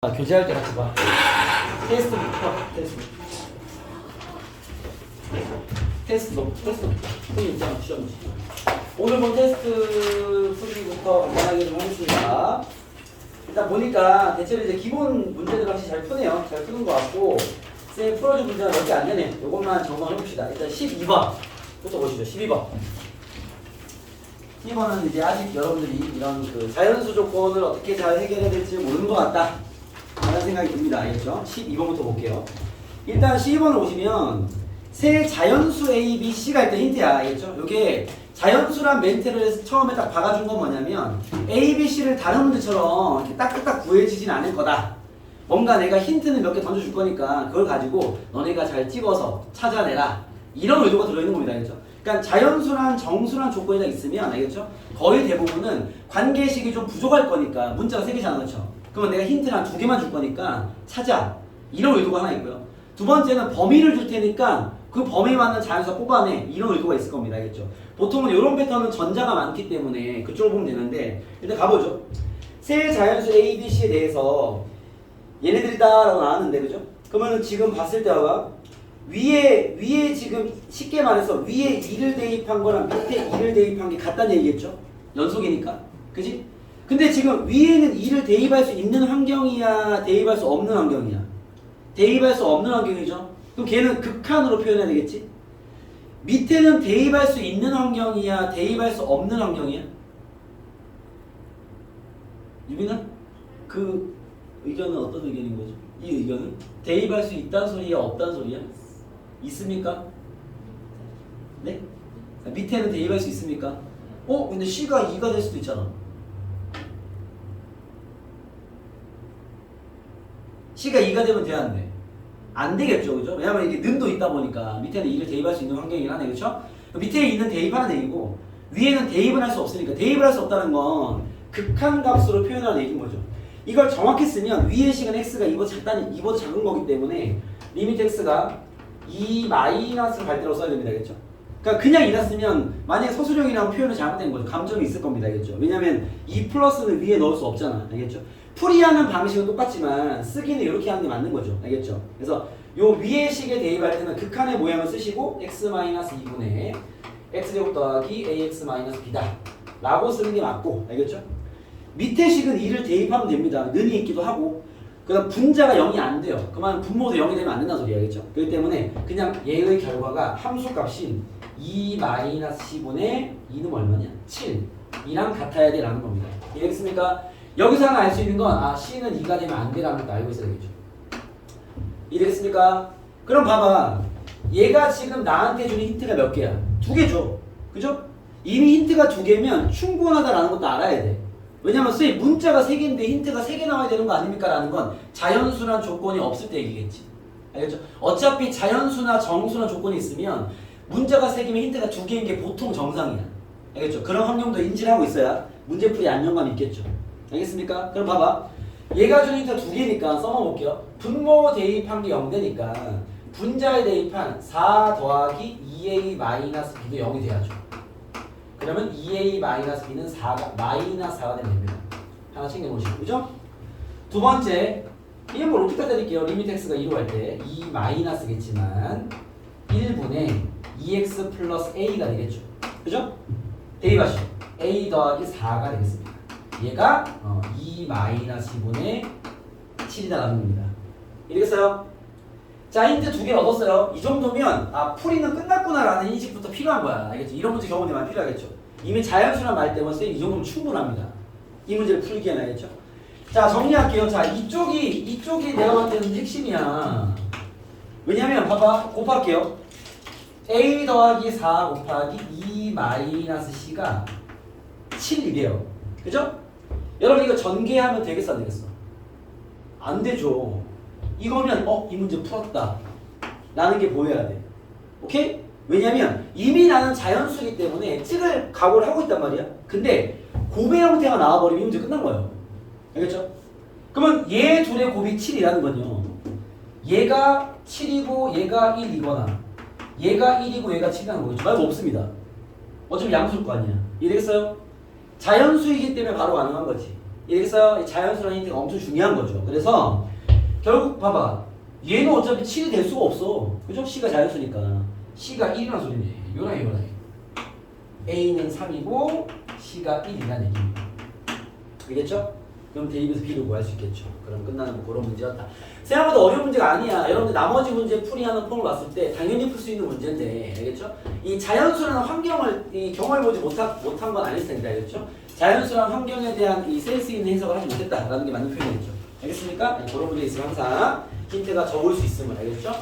교재할 때 같이 봐. 테스트부터 테스트 풀이 있잖아. 시험. 오늘 본 테스트 풀이부터 간단하게 좀 하겠습니다. 일단 보니까 대체로 이제 기본 문제들 확실히 잘 푸네요. 잘 푸는 것 같고 쌤이 풀어준 문제가 몇 개 안 되네. 요것만 점검해봅시다. 일단 12번부터 보시죠. 12번. 12번은 이제 아직 여러분들이 이런 그 자연수 조건을 어떻게 잘 해결해야 될지 모르는 것 같다 라는 생각이 듭니다. 알겠죠? 12번부터 볼게요. 일단 12번을 보시면 세 자연수 A, B, C가 일단 힌트야. 알겠죠? 이게 자연수란 멘트를 처음에 딱 박아준 건 뭐냐면 A, B, C를 다른 문제처럼 이렇게 딱딱딱 구해지진 않을 거다. 뭔가 내가 힌트는 몇 개 던져줄 거니까 그걸 가지고 너네가 잘 찍어서 찾아내라. 이런 의도가 들어있는 겁니다. 알겠죠? 그러니까 자연수란 정수란 조건이 다 있으면 알겠죠? 거의 대부분은 관계식이 좀 부족할 거니까 문자가 3개잖아. 그렇죠? 그러면 내가 힌트를 한 2개만 줄 거니까 찾아. 이런 의도가 하나 있고요. 두 번째는 범위를 줄 테니까 그 범위에 맞는 자연수가 뽑아내. 이런 의도가 있을 겁니다. 알겠죠? 보통은 이런 패턴은 전자가 많기 때문에 그쪽으로 보면 되는데 일단 가보죠. 세 자연수 A, B, C에 대해서 얘네들이다 라고 나왔는데 그죠? 그러면은 지금 봤을 때와 위에 지금 쉽게 말해서 위에 2를 대입한 거랑 밑에 2를 대입한 게 같다는 얘기겠죠? 연속이니까. 그지? 근데 지금 위에는 2를 대입할 수 있는 환경이야? 대입할 수 없는 환경이야? 대입할 수 없는 환경이죠? 그럼 걔는 극한으로 표현해야 되겠지? 밑에는 대입할 수 있는 환경이야? 대입할 수 없는 환경이야? 유빈아? 그 의견은 어떤 의견인 거죠? 이 의견은? 대입할 수 있다는 소리야? 없다는 소리야? 있습니까? 네? 밑에는 대입할 수 있습니까? 근데 C가 2가 될 수도 있잖아. C가 2가 되면 돼야 안 돼? 안 되겠죠, 그죠? 왜냐면 이게 는도 있다 보니까 밑에는 2를 대입할 수 있는 환경이긴 하네, 그렇죠? 밑에 있는 대입하는 얘기고 위에는 대입을 할 수 없으니까 대입을 할 수 없다는 건 극한값으로 표현하는 얘기인 거죠. 이걸 정확히 쓰면 위의 식은 x가 2보다 작은 거기 때문에 리미트 x가 2 마이너스를 갈 때로 써야 됩니다, 그렇죠? 그러니까 그냥 2라 쓰면 만약에 서술형이라면 표현이 잘못된 거죠. 감점이 있을 겁니다, 알겠죠? 왜냐면 2 플러스는 위에 넣을 수 없잖아, 알겠죠? 풀이하는 방식은 똑같지만 쓰기는 이렇게 하는 게 맞는 거죠, 알겠죠? 그래서 요 위의 식에 대입할 때는 극한의 모양을 쓰시고 x-2분의 x제곱 더하기 ax-b다 라고 쓰는 게 맞고, 알겠죠? 밑에 식은 2를 대입하면 됩니다. 는이 있기도 하고 그 다음 분자가 0이 안 돼요. 그만 분모도 0이 되면 안 된다는 소리야, 알겠죠? 그렇기 때문에 그냥 얘의 결과가 함수값인 2-c분의 2는 얼마냐? 7 이랑 같아야 돼 라는 겁니다. 이해했습니까? 여기서 하나 알 수 있는 건 C는 2가 되면 안 돼라는 것도 알고 있어야겠죠. 이해됐습니까? 그럼 봐봐. 얘가 지금 나한테 주는 힌트가 몇 개야? 2개 줘. 그죠? 이미 힌트가 2개면 충분하다라는 것도 알아야 돼. 왜냐면 선생님 문자가 3개인데 힌트가 3개 나와야 되는 거 아닙니까? 라는 건 자연수란 조건이 없을 때 얘기겠지. 알겠죠? 어차피 자연수나 정수나 조건이 있으면 문자가 3개면 힌트가 2개인 게 보통 정상이야. 알겠죠? 그런 환경도 인지를 하고 있어야 문제풀이 안정감이 있겠죠. 알겠습니까? 그럼 봐봐. 얘가 주는 힌트가 2개니까 써먹어볼게요. 분모 대입한 게 0되니까 분자에 대입한 4 더하기 2a-b도 0이 돼야죠. 그러면 2a-b는 4가 마이너스 4가 되면 됩니다. 하나 챙겨놓으시고, 그죠? 두 번째, 이건 뭐 로피터 드릴게요. 리미트 x가 2로 갈 때 2 마이너스겠지만 1분의 2x 플러스 a가 되겠죠. 그죠? 대입하시죠. a 더하기 4가 되겠습니다. 얘가 2 마이너스 2분의 7이다라는 겁니다. 이해겠어요? 자, 힌트 2개 얻었어요. 이 정도면 풀이는 끝났구나라는 인식부터 필요한 거야. 알겠죠? 이런 문제 경험이 많이 필요하겠죠. 이미 자연수란 말 때문에 이 정도면 충분합니다. 이 문제를 풀기에는. 알겠죠? 자, 정리할게요. 자, 이쪽이 내가 봤을 때는 핵심이야. 왜냐면 봐봐. 곱할게요. a 더하기 4 곱하기 2 마이너스 c가 7이래요. 그죠? 여러분 이거 전개하면 되겠어 안 되겠어? 안 되죠. 이거면 이 문제 풀었다 라는 게 보여야 돼. 오케이? 왜냐면 이미 나는 자연수이기 때문에 찍을 각오를 하고 있단 말이야. 근데 곱의 형태가 나와버리면 이 문제 끝난 거예요. 알겠죠? 그러면 얘 둘의 곱이 7이라는 건요, 얘가 7이고 얘가 1이거나 얘가 1이고 얘가 7이라는 거겠죠. 말고 없습니다. 어차피 양수일 거 아니야. 이해되겠어요? 자연수이기 때문에 바로 가능한 거지. 이래서 자연수라는 힌트가 엄청 중요한 거죠. 그래서 결국 봐봐. 얘는 어차피 7이 될 수가 없어. 그죠? C가 자연수니까. C가 1이라는 소리네. 요라이. A는 3이고 C가 1이라는 얘기입니다. 알겠죠? 그럼 대입에서 B를 구할 수 있겠죠. 그럼 끝나는 뭐 그런 문제였다. 생각보다 어려운 문제가 아니야. 여러분들 나머지 문제 풀이하는 폼을 봤을 때 당연히 풀 수 있는 문제인데, 알겠죠? 이 자연수라는 환경을 경험해 보지 못한 건 아닐 텐데, 알겠죠? 자연수라는 환경에 대한 이 센스 있는 해석을 하지 못했다라는 게 맞는 표현이죠. 알겠습니까? 그런 문제 있으면 항상 힌트가 적을 수 있으면, 알겠죠?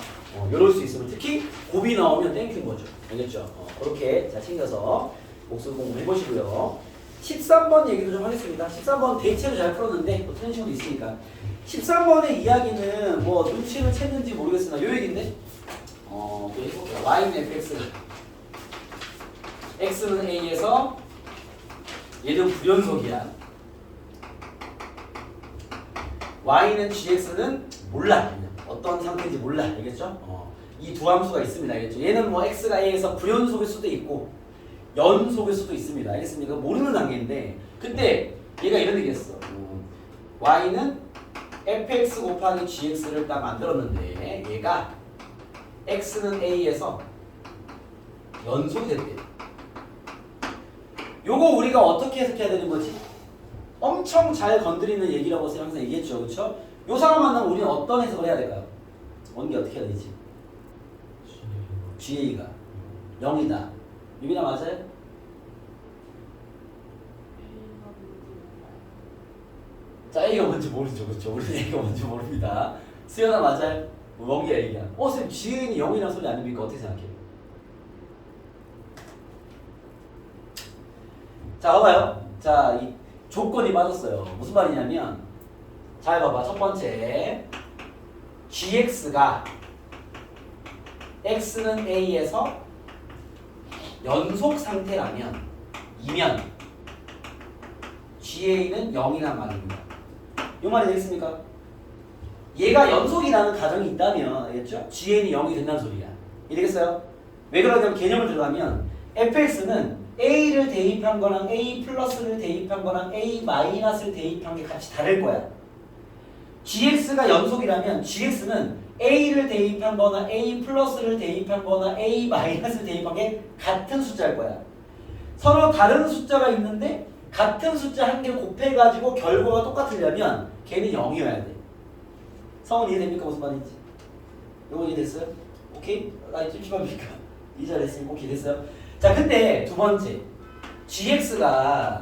요럴 수 있으면 특히 곱이 나오면 땡큐인 거죠. 알겠죠? 그렇게 잘 챙겨서 복습 공부 해보시고요. 13번 얘기도 좀 하겠습니다. 13번 대체로 잘 풀었는데 뭐 틀린 친구도 있으니까. 13번의 이야기는 뭐 눈치를 챘는지 모르겠으나 요 얘기인데 또 해볼게요. y는 fx x는 a에서 얘는 불연속이야. y는 gx는 몰라. 어떤 상태인지 몰라. 알겠죠? 이 두 함수가 있습니다. 알겠죠? 얘는 뭐 x가 a에서 불연속일 수도 있고 연속일 수도 있습니다. 알겠습니까? 모르는 단계인데 그때 얘가 이런 얘기했어. y는 fx 곱하기 gx를 딱 만들었는데 얘가 x는 a에서 연속이 됐대. 요거 우리가 어떻게 해석해야 되는 거지? 엄청 잘 건드리는 얘기라고 항상 얘기했죠. 그렇죠? 요 상황 만나면 우리는 어떤 해석을 해야 될까요? 원기 어떻게 해야 되지? GA가 0이다. 유빈아 맞아요? 자, A가 뭔지 모르죠. 그렇죠? 우리는 A가 뭔지 모릅니다. 수연아 맞아요? 원기야 얘기야. 선생님 GA는 0이라는 소리 아닙니까? 어떻게 생각해요? 자, 봐봐요. 자, 이 조건이 맞았어요. 무슨 말이냐면 잘 봐봐. 첫 번째 GX가 X는 A에서 연속 상태라면 이면 GA는 0이란 말입니다. 이 말이 되겠습니까? 얘가 연속이라는 가정이 있다면 알겠죠? GA는 0이 된다는 소리야. 이해되겠어요? 왜 그러냐면 개념을 들어가면 fx는 A를 대입한 거랑 A 플러스를 대입한 거랑 A 마이너스를 대입한 게 같이 다를 거야. GX가 연속이라면 GX는 A를 대입한 거나 A 플러스를 대입한 거나 A 마이너스를 대입한 게 같은 숫자일 거야. 서로 다른 숫자가 있는데 같은 숫자 한 개를 곱해가지고 결과가 똑같으려면 걔는 0이어야 돼. 성은 이해됩니까? 무슨 말인지? 이거 이해됐어요? 오케이? 찜찜합니까? 이 잘했으니까 오케이 됐어요? 자, 근데 두 번째 GX가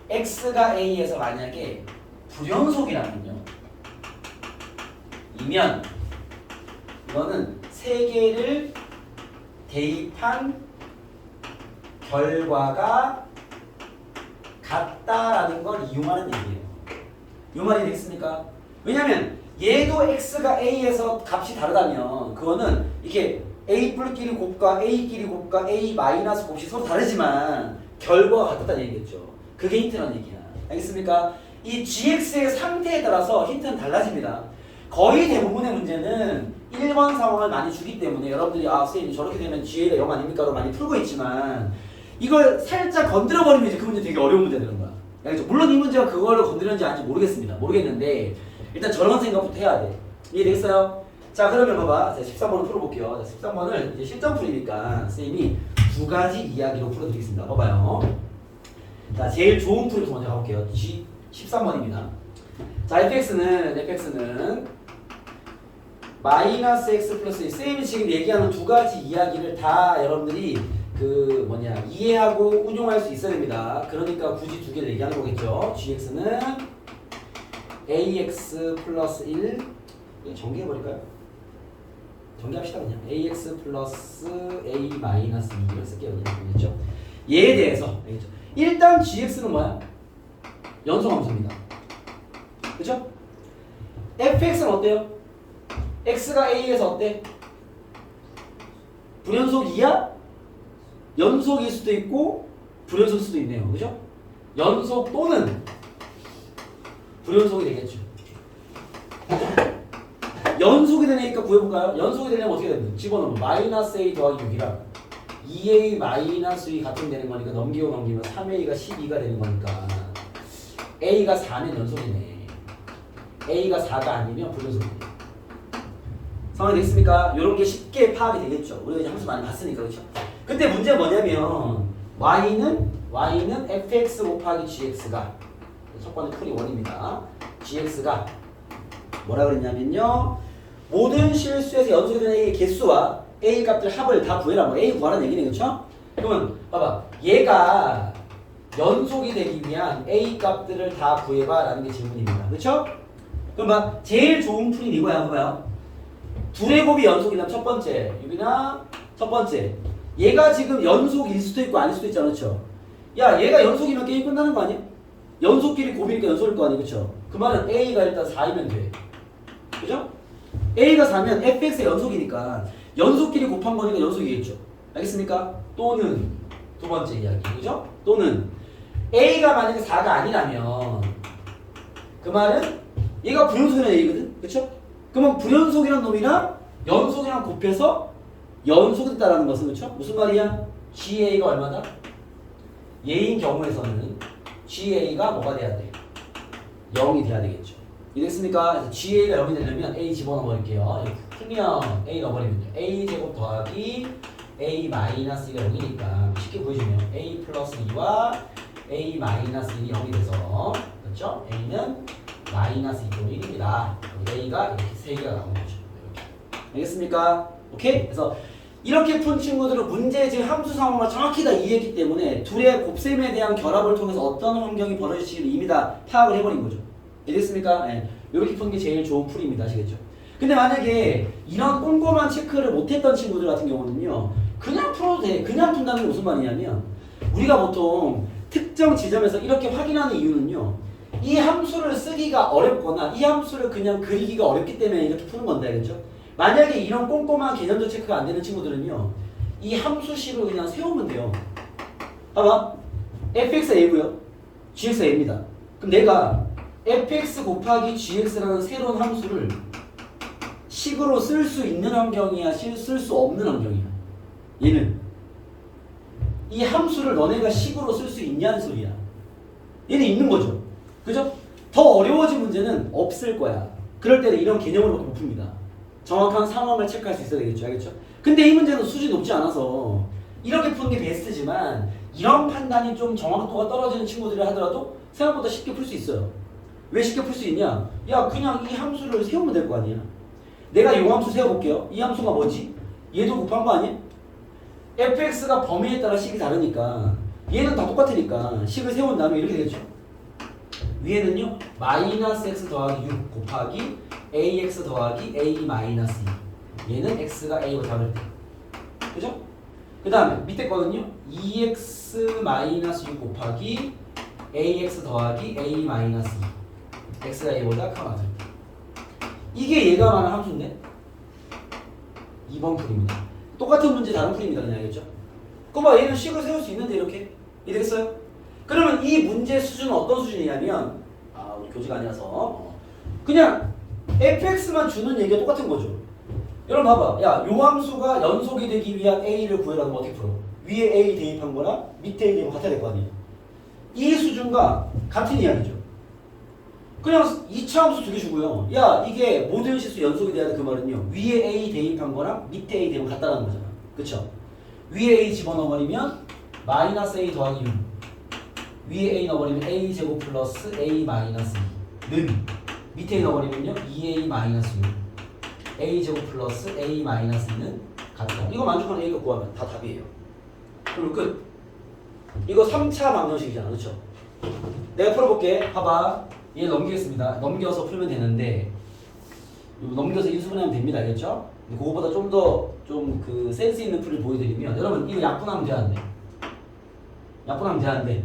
X가 A에서 만약에 불연속이라면요, 이면 이거는 세 개를 대입한 결과가 같다라는 걸 이용하는 얘기예요. 이 말이 되겠습니까? 왜냐면 얘도 X가 A에서 값이 다르다면 그거는 이렇게 A+끼리 곱과 A끼리 곱과 A 마이너스 곱이 서로 다르지만 결과가 같다는 얘기겠죠. 그게 힌트라는 얘기야. 알겠습니까? 이 GX의 상태에 따라서 힌트는 달라집니다. 거의 대부분의 문제는 1번 상황을 많이 주기 때문에 여러분들이 선생님 저렇게 되면 GA가 0 아닙니까? 로 많이 풀고 있지만 이걸 살짝 건드려버리면 이제 그 문제 되게 어려운 문제 되는 거야. 알겠죠? 물론 이 문제가 그거를 건드렸는지 아닌지 모르겠는데 일단 저런 생각부터 해야 돼. 이해되겠어요? 자, 그러면 봐봐. 자, 13번을 풀어볼게요. 자, 13번을 이제 실전 풀이니까 선생님이 두 가지 이야기로 풀어드리겠습니다. 봐봐요. 자, 제일 좋은 풀이부터 먼저 가볼게요. 13번입니다. 자, fx는 마이너스 x 플러스 1. 선생님이 지금 얘기하는 두 가지 이야기를 다 여러분들이 이해하고 운용할 수 있어야 됩니다. 그러니까 굳이 두 개를 얘기하는 거겠죠. gx는 ax 플러스 1. 정리해버릴까요? 정리합시다 그냥. ax 플러스 a 마이너스 2를 쓸게요. 그냥. 알겠죠? 얘에 대해서 알겠죠? 일단 gx는 뭐야? 연속함수입니다. 그죠? fx는 어때요? x가 a에서 어때? 불연속이야? 연속일 수도 있고 불연속일 수도 있네요. 그죠? 연속 또는 불연속이 되겠죠. 연속이 되니까 구해볼까요? 연속이 되려면 어떻게 됩니까? 집어넣으면 마이너스 a 더하기 6이랑 2a 마이너스 2 같은 되는 거니까 넘기면 3a가 12가 되는 거니까 A가 4면 연속이네. A가 4가 아니면 불연속이네. 상황이 되겠습니까? 이런 게 쉽게 파악이 되겠죠. 우리가 이제 함수 많이 봤으니까 그렇죠? 근데 문제는 뭐냐면 y는 fx 곱하기 gx가 첫 번째 풀이 원입니다. gx가 뭐라 그랬냐면요. 모든 실수에서 연속이 되는 A의 개수와 A 값들 합을 다 구해라. 뭐 A 구하라는 얘기네. 그렇죠? 그러면 봐봐. 얘가 연속이 되기 위한 A 값들을 다 구해봐 라는 게 질문입니다. 그렇죠? 그럼 봐. 제일 좋은 풀이 이거야. 봐봐요. 둘의 곱이 연속이라면 첫 번째 유빈아 첫 번째 얘가 지금 연속일 수도 있고 아닐 수도 있잖아. 그렇죠? 야 얘가 연속이면 게임 끝나는 거 아니야? 연속끼리 곱이니까 연속일 거 아니야. 그렇죠? 그 말은 A가 일단 4이면 돼. 그죠? A가 4면 fx의 연속이니까 연속끼리 곱한 거니까 연속이겠죠. 알겠습니까? 또는 두 번째 이야기. 그죠? 또는 A가 만약에 4가 아니라면 그 말은 얘가 불연속이라는 얘기거든. 그쵸? 그러면 불연속이라는 놈이랑 연속이랑 곱해서 연속이 됐다라는 것은 그쵸? 무슨 말이야? GA가 얼마다? 얘인 경우에서는 GA가 뭐가 돼야 돼? 0이 돼야 되겠죠. 이해됐습니까? 그래서 GA가 0이 되려면 A 집어넣어 버릴게요. 이렇게 풀면 A 넣어버리면 돼요. A 제곱 더하기 A 마이너스 2가 0이니까 쉽게 보여주면 A 플러스 2와 A 마이너스 1이 0이 돼서 그렇죠? A는 마이너스 2분의 1입니다. A가 이렇게 3개가 나온 거죠. 이렇게. 알겠습니까? 오케이? 그래서 이렇게 푼 친구들은 문제의 지금 함수 상황을 정확히 다 이해했기 때문에 둘의 곱셈에 대한 결합을 통해서 어떤 환경이 벌어질지를 이미 다 파악을 해버린 거죠. 이해됐습니까? 네. 이렇게 푸는 게 제일 좋은 풀이입니다. 아시겠죠? 근데 만약에 이런 꼼꼼한 체크를 못했던 친구들 같은 경우는요. 그냥 풀어도 돼. 그냥 푼다는 게 무슨 말이냐면 우리가 보통 특정 지점에서 이렇게 확인하는 이유는요. 이 함수를 쓰기가 어렵거나 이 함수를 그냥 그리기가 어렵기 때문에 이렇게 푸는 건데 알겠죠? 만약에 이런 꼼꼼한 개념적 체크가 안 되는 친구들은요. 이 함수식을 그냥 세우면 돼요. 봐봐. fx가 a고요. gx가 a입니다. 그럼 내가 fx 곱하기 gx라는 새로운 함수를 식으로 쓸 수 있는 환경이야? 쓸 수 없는 환경이야? 얘는 이 함수를 너네가 식으로 쓸 수 있냐는 소리야. 얘는 있는 거죠. 그죠? 더 어려워진 문제는 없을 거야. 그럴 때는 이런 개념으로 못 풉니다. 정확한 상황을 체크할 수 있어야 되겠죠. 알겠죠? 근데 이 문제는 수준이 높지 않아서 이렇게 푸는 게 베스트지만 이런 판단이 좀 정확도가 떨어지는 친구들이 하더라도 생각보다 쉽게 풀 수 있어요. 왜 쉽게 풀 수 있냐? 야 그냥 이 함수를 세우면 될 거 아니야. 내가 이 함수 세워볼게요. 이 함수가 뭐지? 얘도 곱한 거 아니야? fx가 범위에 따라 식이 다르니까 얘는 다 똑같으니까 식을 세운 다음에 이렇게 되겠죠. 위에는요 마이너스 x 더하기 6 곱하기 ax 더하기 a 마이너스 2 얘는 x가 a로 잡을 때 그죠? 그 다음에 밑에 거는요 2x 마이너스 6 곱하기 ax 더하기 a 마이너스 2 x가 a보다 크거나 같을 때 이게 얘가 말하는 함수인데 2번 풀입니다. 똑같은 문제 다른 풀입니다. 그냥 알겠죠? 그거 봐 얘는 식을 세울 수 있는데 이렇게 이해되겠어요? 그러면 이 문제 수준은 어떤 수준이냐면 우리 교재가 아니라서 그냥 fx만 주는 얘기가 똑같은 거죠. 여러분 봐봐. 야, 요 함수가 연속이 되기 위한 a를 구해라면 어떻게 풀어? 위에 a 대입한 거랑 밑에 a 대입은 같아야 될 거 아니에요. 이 수준과 같은 이야기죠. 그냥 2차 함수 두 개 주고요. 야, 이게 모든 실수 연속이 돼야 돼. 그 말은요. 위에 a 대입한 거랑 밑에 a 대입은 같다라는 거잖아. 그쵸? 위에 a 집어넣어버리면 마이너스 a 더하기 6 위에 a 넣어버리면 a 제곱 플러스 a 마이너스 2는 밑에 a 넣어버리면요 2a 마이너스 6 a 제곱 플러스 a 마이너스 2는 같다. 이거 만족하는 a가 구하면 다 답이에요. 그럼 끝. 이거 3차 방정식이잖아. 그렇죠? 내가 풀어볼게. 봐봐. 얘 넘기겠습니다. 넘겨서 풀면 되는데 넘겨서 인수분해하면 됩니다. 알겠죠? 그거보다 좀 더 좀 그 센스 있는 풀을 보여드리면 여러분 이거 약분하면 돼야 안 돼? 약분하면 돼야 안 돼?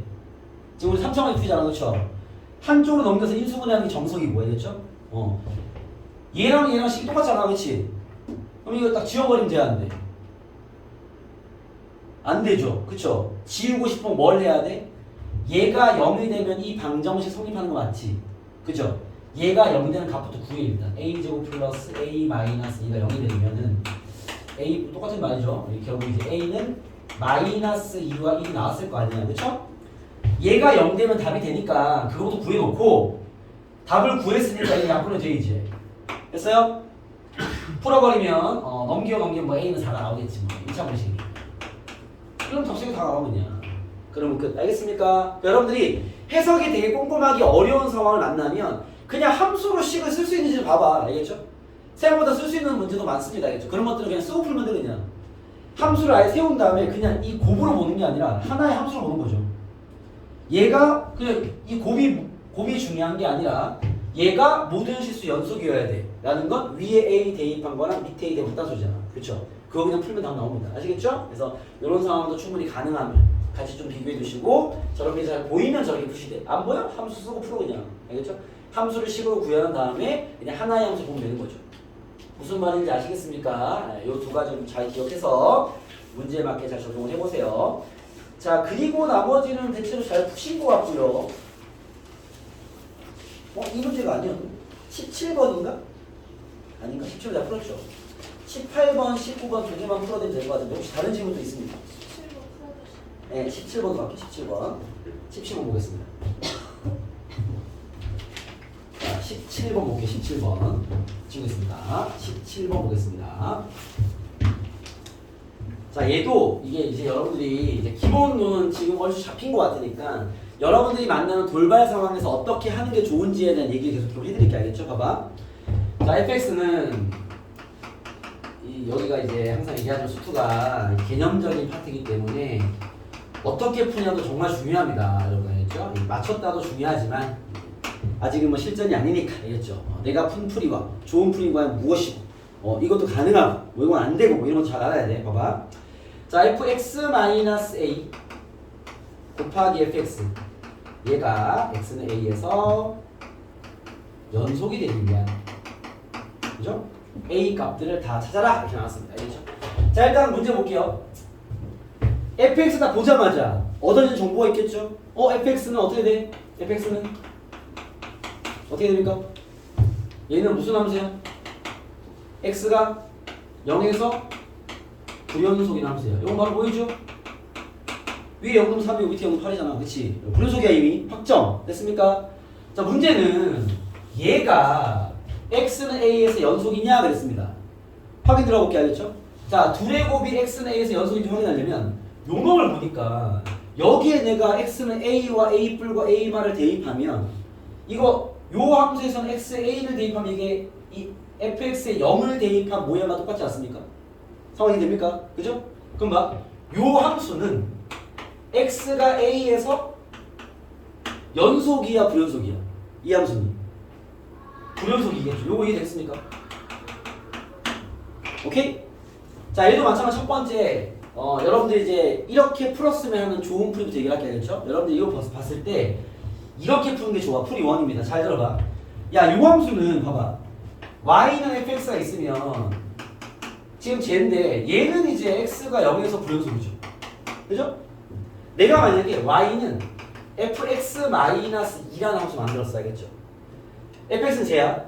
지금 우리 3차원이 풀이잖아. 그렇죠? 한쪽으로 넘겨서 인수분해하는 게 정석이고 알겠죠? 얘랑 얘랑 식이 똑같잖아. 그렇지? 그럼 이거 딱 지워버리면 돼야 안 돼? 안 되죠. 그쵸? 지우고 싶으면 뭘 해야 돼? 얘가 0이 되면 이 방정식 성립하는 거 맞지? 그죠? 얘가 0이 되는 값부터 구해 일단. a제곱 플러스 a 마이너스 2가 0이 되면은 a 똑같은 말이죠. 결국 이제 a는 마이너스 2와 1이 나왔을 거 아니야. 그쵸? 얘가 0 되면 답이 되니까 그거부터 구해놓고 답을 구했으니까 이게 약분이 돼 이제. 됐어요? 풀어버리면 넘기면 뭐 A는 4가 나오겠지 뭐 1차 분식이. 그럼 답식이 다 나오면요. 그러면 끝. 알겠습니까? 여러분들이 해석이 되게 꼼꼼하기 어려운 상황을 만나면 그냥 함수로 식을 쓸 수 있는지 봐봐. 알겠죠? 생각보다 쓸 수 있는 문제도 많습니다. 알겠죠? 그런 것들은 그냥 쓰고 풀면 돼 그냥. 함수를 아예 세운 다음에 그냥 이 곱으로 보는 게 아니라 하나의 함수로 보는 거죠. 얘가 그냥 이 곱이 중요한 게 아니라 얘가 모든 실수 연속이어야 돼 라는 건 위에 A 대입한 거랑 밑에 A 대입했다는 소리잖아. 그렇죠? 그거 그냥 풀면 답 나옵니다. 아시겠죠? 그래서 이런 상황도 충분히 가능하면 같이 좀 비교해 두시고 저렇게 잘 보이면 저렇게 푸시되 안 보여? 함수 쓰고 풀어 그냥. 알겠죠? 함수를 식으로 구현한 다음에 그냥 하나의 함수 보면 되는 거죠. 무슨 말인지 아시겠습니까? 이 두 가지 좀 잘 기억해서 문제에 맞게 잘 적용을 해보세요. 자, 그리고 나머지는 대체로 잘 푸신 것 같고요. 이 문제가 아니었네. 17번인가? 아닌가? 17번 다 풀었죠? 18번, 19번 두 개만 풀어도 될 것 같은데 혹시 다른 질문도 있습니까? 17번 풀어주세요. 네, 17번도 갈게요. 17번. 17번 보겠습니다. 자, 17번 볼게요. 17번. 찍겠습니다. 17번 보겠습니다. 자, 얘도 이게 이제 여러분들이 이제 기본론은 지금 얼추 잡힌 것 같으니까 여러분들이 만나는 돌발 상황에서 어떻게 하는 게 좋은지에 대한 얘기를 계속 좀 해드릴게요. 알겠죠? 봐봐. 자, fx는 여기가 이제 항상 얘기하는 수투가 개념적인 파트이기 때문에 어떻게 푸냐도 정말 중요합니다. 여러분 알겠죠? 맞췄다도 중요하지만 아직은 뭐 실전이 아니니까 알겠죠? 내가 푼 풀이와 좋은 풀이와 무엇이고 이것도 가능하고 뭐 이건 안 되고 뭐 이런 거 잘 알아야 돼. 봐봐. 자, fx-a 곱하기 fx 얘가 x는 a에서 연속이 되느냐, 그죠? a 값들을 다 찾아라 이렇게 나왔습니다. 알겠죠? 자, 일단 문제 볼게요. fx 다 보자마자 얻어진 정보가 있겠죠? fx는 어떻게 돼? fx는 어떻게 됩니까? 얘는 무슨 함수야? x가 0에서 불연속인 함수야. 이건 바로 보이죠? 위에 0금 3이고 밑에 0금 8이잖아. 그치? 불연속이야 이미. 확정. 됐습니까? 자, 문제는 얘가 x는 a에서 연속이냐 그랬습니다. 확인 들어볼게. 알겠죠? 자, 둘의 곱이 x는 a에서 연속인지 확인하려면 요 놈을 보니까 여기에 내가 x는 a와 a 뿔과 a 말을 대입하면 요 함수에서는 x, a를 대입하면 이게 이 fx에 0을 대입한 모양과 똑같지 않습니까? 상황이 됩니까? 그죠? 그럼 봐. 요 함수는 x가 a에서 연속이야 불연속이야? 이 함수는 불연속이겠죠. 요거 이해됐습니까? 오케이? 자, 얘도 마찬가지 첫 번째 여러분들이 이제 이렇게 풀었으면 하는 좋은 풀이부터 얘기를 할게. 알겠죠? 여러분들 이거 봤을 때 이렇게 푸는 게 좋아. 풀이 1입니다. 잘 들어봐. 야, 요 함수는 봐봐. y는 fx가 있으면 지금 쟤인데 얘는 이제 x가 0에서 불연속이죠. 그죠? 내가 만약에 y는 fx-2라는 함수 만들었어. 알겠죠? fx는 쟤야.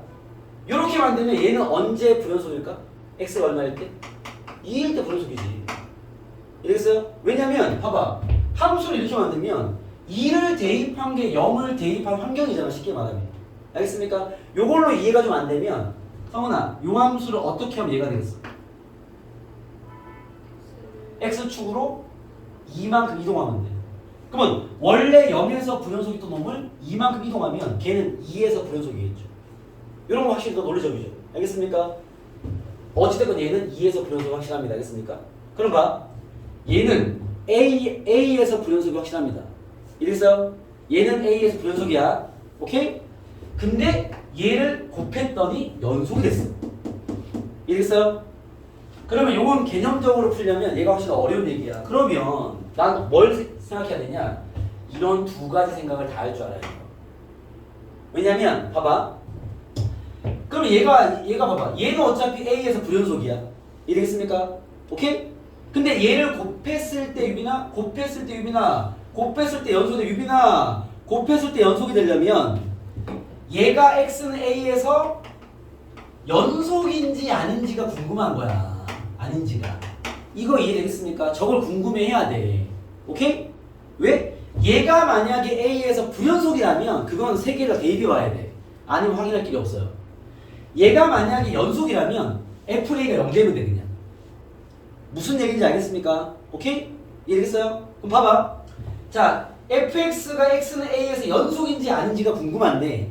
요렇게 만들면 얘는 언제 불연속일까? x가 얼마일 때? 2일 때 불연속이지. 알겠어요? 왜냐면 봐봐. 함수를 이렇게 만들면 2를 대입한 게 0을 대입한 환경이잖아. 쉽게 말하면. 알겠습니까? 요걸로 이해가 좀 안 되면 성훈아, 요 함수를 어떻게 하면 이해가 되겠어? x축으로 2만큼 이동하면 돼. 그러면 원래 0에서 불연속이 있던 놈을 2만큼 이동하면 걔는 2에서 불연속이겠죠. 이런 거 확실히 더 논리적이죠. 알겠습니까? 어찌됐건 얘는 2에서 불연속이 확실합니다. 알겠습니까? 그럼 봐. 얘는 A에서 불연속이 확실합니다. 이랬어요? 얘는 A에서 불연속이야. 오케이? 근데 얘를 곱했더니 연속이 됐어. 이랬어요? 그러면 요건 개념적으로 풀려면 얘가 훨씬 어려운 얘기야. 그러면 난 뭘 생각해야 되냐? 이런 두 가지 생각을 다 할 줄 알아야 돼요. 왜냐면 봐봐. 그럼 얘가 봐봐. 얘는 어차피 A에서 불연속이야. 이해되겠습니까? 오케이? 근데 얘를 곱했을 때 유비나 곱했을 때 유비나 곱했을 때 연속이 유비나 곱했을 때 연속이 되려면 얘가 x는 a에서 연속인지 아닌지가 궁금한 거야. 아닌지가. 이거 이해되겠습니까? 저걸 궁금해해야 돼. 오케이? 왜? 얘가 만약에 A에서 불연속이라면 그건 세 개가 대입이 와야 돼. 아니면 확인할 길이 없어요. 얘가 만약에 연속이라면 FA가 0되면 돼 그냥. 무슨 얘기인지 알겠습니까? 오케이? 이해되겠어요? 그럼 봐봐. 자, fx가 x는 a에서 연속인지 아닌지가 궁금한데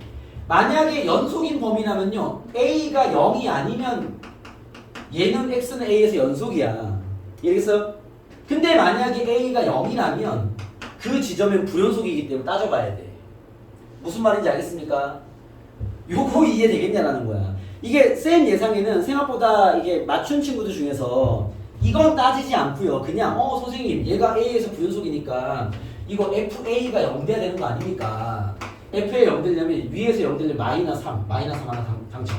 만약에 연속인 범위라면요 a가 0이 아니면 얘는 x는 a에서 연속이야. 이해되겠어요? 근데 만약에 a가 0이라면 그 지점은 불연속이기 때문에 따져봐야 돼. 무슨 말인지 알겠습니까? 요거 이해되겠냐라는 거야. 이게 쌤 예상에는 생각보다 이게 맞춘 친구들 중에서 이건 따지지 않고요. 그냥 선생님 얘가 A에서 불연속이니까 이거 FA가 0 돼야 되는 거 아닙니까? FA가 0 되려면 위에서 0 되려면 마이너스 3 하나 당첨.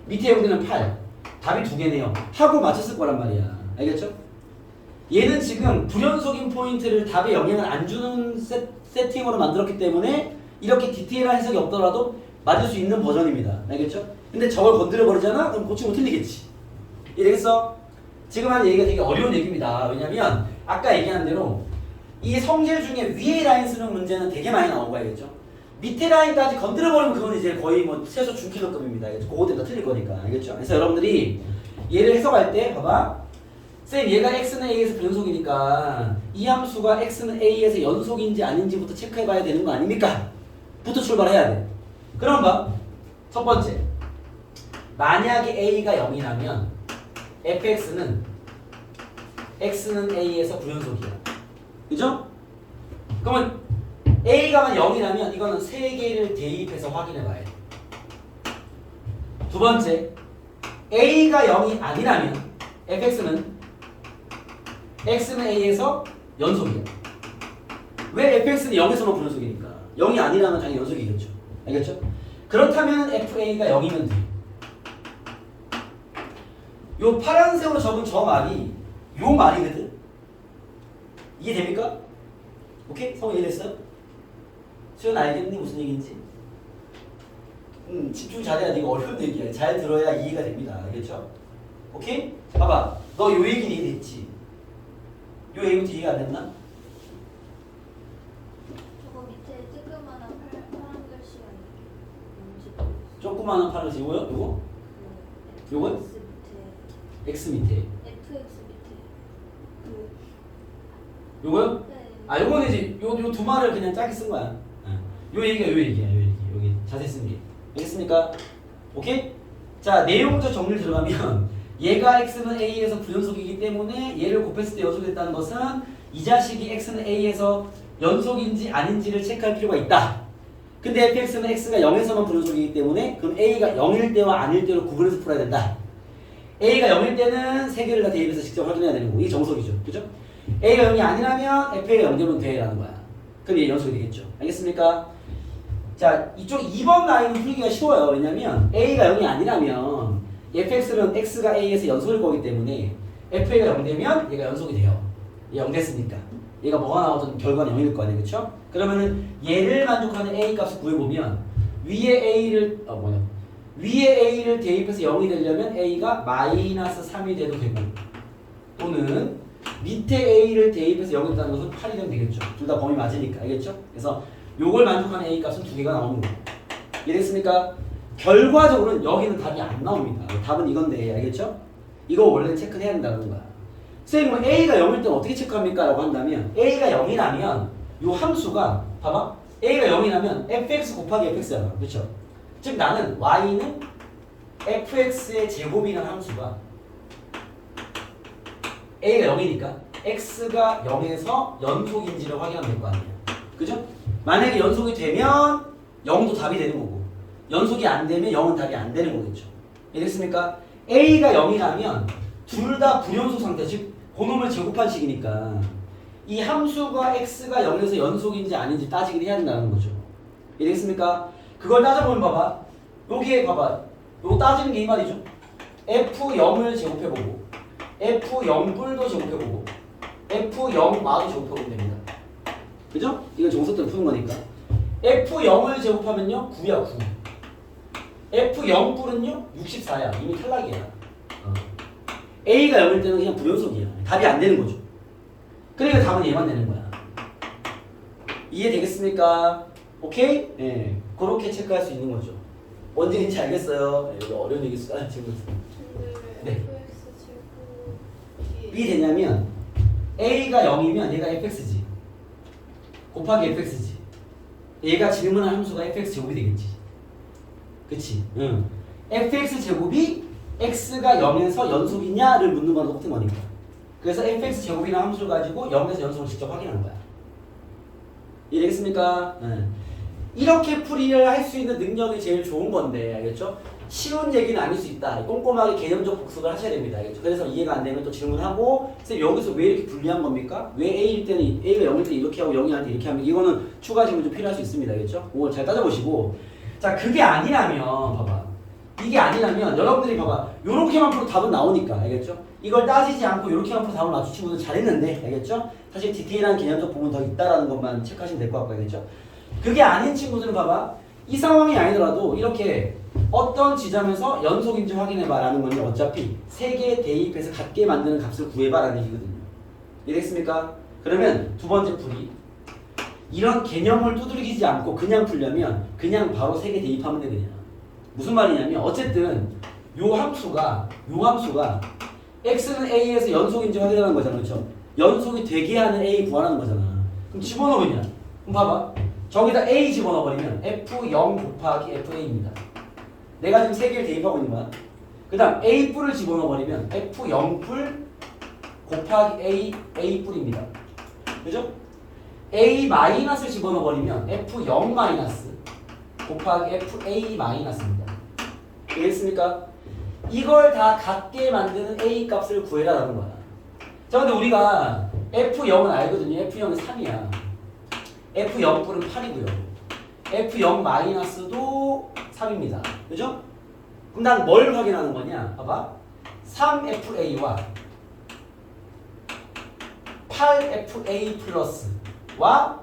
밑에 0 되면 8. 답이 두 개네요. 하고 맞췄을 거란 말이야. 알겠죠? 얘는 지금 불연속인 포인트를 답에 영향을 안 주는 세팅으로 만들었기 때문에 이렇게 디테일한 해석이 없더라도 맞을 수 있는 버전입니다. 알겠죠? 근데 저걸 건드려 버리잖아? 그럼 고치면 틀리겠지. 이해되겠어? 지금 하는 얘기가 되게 어려운 얘기입니다. 왜냐면 아까 얘기한 대로 이 성질 중에 위에 라인 쓰는 문제는 되게 많이 나오고 알겠죠? 밑에 라인까지 건드려 버리면 그건 이제 거의 뭐 최소 중킬러급입니다. 알겠죠? 그거 때문에 틀릴 거니까. 알겠죠? 그래서 여러분들이 얘를 해석할 때 봐봐. 쌤 얘가 x는 a에서 불연속이니까 이 함수가 x는 a에서 연속인지 아닌지부터 체크해 봐야 되는 거 아닙니까? 부터 출발해야 돼. 그럼 봐. 첫 번째. 만약에 a가 0이라면 fx는 x는 a에서 불연속이야. 그죠? 그러면 a가 0이라면 이거는 3개를 대입해서 확인해 봐야 돼. 두 번째. a가 0이 아니라면 fx는 x는 a에서 연속이야. 왜 fx는 0에서만 불연속이니까. 0이 아니라면 당연히 연속이겠죠. 알겠죠? 그렇다면 fa가 0이면 돼. 요 파란색으로 적은 저 말이 요 말이거든. 이해됩니까? 오케이? 성우 이해됐어요? 수연 알겠니? 무슨 얘기인지? 집중 잘해야 돼. 이거 어려운 얘기야. 잘 들어야 이해가 됩니다. 알겠죠? 오케이? 봐봐. 너 요 얘기는 이해됐지? 요 얘기부터 이해가 안 됐나? 저거 밑에 뜨끔한 파란 글씨가 뭔지 조그마한 파란색 요거요? 요거? 요건? X 밑에 X 밑에. FX 밑에 요거요? 네. 아 요거는 이제 요 두 말을 그냥 짧게 쓴 거야. 요 얘기가 요 얘기야. 요 얘기. 여기 자세히 쓴 게. 알겠습니까? 오케이? 자 내용부터 정리를 들어가면 얘가 x는 a에서 불연속이기 때문에 얘를 곱했을 때 연속됐다는 것은 이 자식이 x는 a에서 연속인지 아닌지를 체크할 필요가 있다. 근데 fx는 x가 0에서만 불연속이기 때문에 그럼 a가 0일 때와 아닐 때로 구분해서 풀어야 된다. a가 0일 때는 3개를 다 대입해서 직접 확인해야 되는 거고 이게 정석이죠. 그죠? a가 0이 아니라면 fa가 0되면 돼 라는 거야. 그럼 얘 연속이 되겠죠. 알겠습니까? 자 이쪽 2번 라인은 풀기가 쉬워요. 왜냐면 a가 0이 아니라면 fx는 x가 a에서 연속일 거기 때문에 fa가 0 되면 얘가 연속이 돼요. 얘 0 됐으니까 얘가 뭐가 나오든 결과는 0일 거 아니에요. 그쵸? 그러면은 얘를 만족하는 a 값을 구해보면 위에 a를 대입해서 0이 되려면 a가 마이너스 3이 돼도 되고 또는 밑에 a를 대입해서 0이 된다는 것은 8이 되면 되겠죠. 둘 다 범위 맞으니까. 알겠죠? 그래서 요걸 만족하는 a 값은 2개가 나오는 거예요. 이해됐습니까? 결과적으로는 여기는 답이 안 나옵니다. 답은 이건데 알겠죠? 이거 원래 체크를 해야 된다는 거야. 선생님 a가 0일 때는 어떻게 체크합니까? 라고 한다면 a가 0이라면 요 함수가 봐봐 a가 0이라면 fx 곱하기 fx야. 그렇죠? 즉 나는 y는 fx의 제곱이라는 함수가 a가 0이니까 x가 0에서 연속인지를 확인하면 될 거 아니야. 그죠? 만약에 연속이 되면 0도 답이 되는 거고 연속이 안 되면 0은 답이 안 되는 거겠죠. 이해됐습니까? a가 0이라면 둘 다 불연속 상태, 즉 고놈을 제곱한 식이니까 이 함수가 x가 0에서 연속인지 아닌지 따지긴 해야 된다는 거죠. 이해됐습니까? 그걸 따져보면 봐봐. 여기에 봐봐. 요거 따지는 게 이 말이죠. f0을 제곱해보고 f0뿔도 제곱해보고 f0마도 제곱해보면 됩니다. 그죠? 이건 정석 때문에 푸는 거니까. f0을 제곱하면요 9야 9. f0뿔은요 64야. 이미 탈락이야. a가 0일 때는 그냥 불연속이야. 답이 안 되는 거죠. 그러니까 답은 얘만 되는 거야. 이해되겠습니까? 오케이? 예. 그렇게 체크할 수 있는 거죠. 뭔 얘기인지 알겠어요? 예, 이거 어려운 얘기 있어요. 질문. 네. fx 제곱이 B 되냐면 A가 0이면 얘가 fx지. 곱하기 fx지. 얘가 질문한 함수가 fx 제곱이 되겠지. 그치? 응. fx 제곱이 x가 0에서 연속이냐를 묻는 거랑 똑같은 거니까. 그래서 fx 제곱이라는 함수를 가지고 0에서 연속을 직접 확인한 거야. 이해되겠습니까? 응. 이렇게 풀이를 할 수 있는 능력이 제일 좋은 건데, 알겠죠? 쉬운 얘기는 아닐 수 있다. 꼼꼼하게 개념적 복습을 하셔야 됩니다. 알겠죠? 그래서 이해가 안 되면 또 질문하고, 선생님 여기서 왜 이렇게 불리한 겁니까? 왜 A일 때는, A가 0일 때 이렇게 하고 0이 할 때 이렇게 하면, 이거는 추가 질문 좀 필요할 수 있습니다. 알겠죠? 그걸 잘 따져보시고. 자, 그게 아니라면, 봐봐. 이게 아니라면, 여러분들이 봐봐. 요렇게만 풀어 답은 나오니까. 알겠죠? 이걸 따지지 않고 요렇게만 풀어 답을 맞춘 친구는 잘했는데, 알겠죠? 사실 디테일한 개념적 부분 더 있다라는 것만 체크하시면 될 것 같고, 알겠죠? 그게 아닌 친구들은 봐봐. 이 상황이 아니더라도 이렇게 어떤 지점에서 연속인지 확인해봐 라는 건 어차피 세 개 대입해서 같게 만드는 값을 구해봐 라는 얘기거든요. 이해됐습니까? 그러면 두 번째 풀이 이런 개념을 두들기지 않고 그냥 풀려면 그냥 바로 세 개 대입하면 돼. 그냥 무슨 말이냐면 어쨌든 요 함수가 x는 a에서 연속인지 확인하는 거잖아. 그렇죠? 연속이 되게 하는 a 구하라는 거잖아. 그럼 집어넣어 그냥. 그럼 봐봐. 저기다 a 집어넣어버리면 f0 곱하기 fa입니다. 내가 지금 세 개를 대입하고 있는 거야. 그 다음 a 뿔을 집어넣어버리면 f0 뿔 곱하기 a 뿔입니다. 그죠? a 마이너스를 집어넣어버리면 f0 마이너스 곱하기 fa 마이너스입니다. 이해했습니까? 이걸 다 같게 만드는 a 값을 구해라라는 거야. 자, 근데 우리가 f0은 알거든요. f0은 3이야. f0 뿔은 8이고요. f0 마이너스도 3입니다. 그죠? 그럼 난 뭘 확인하는 거냐? 봐봐. 3fa와 8fa 플러스와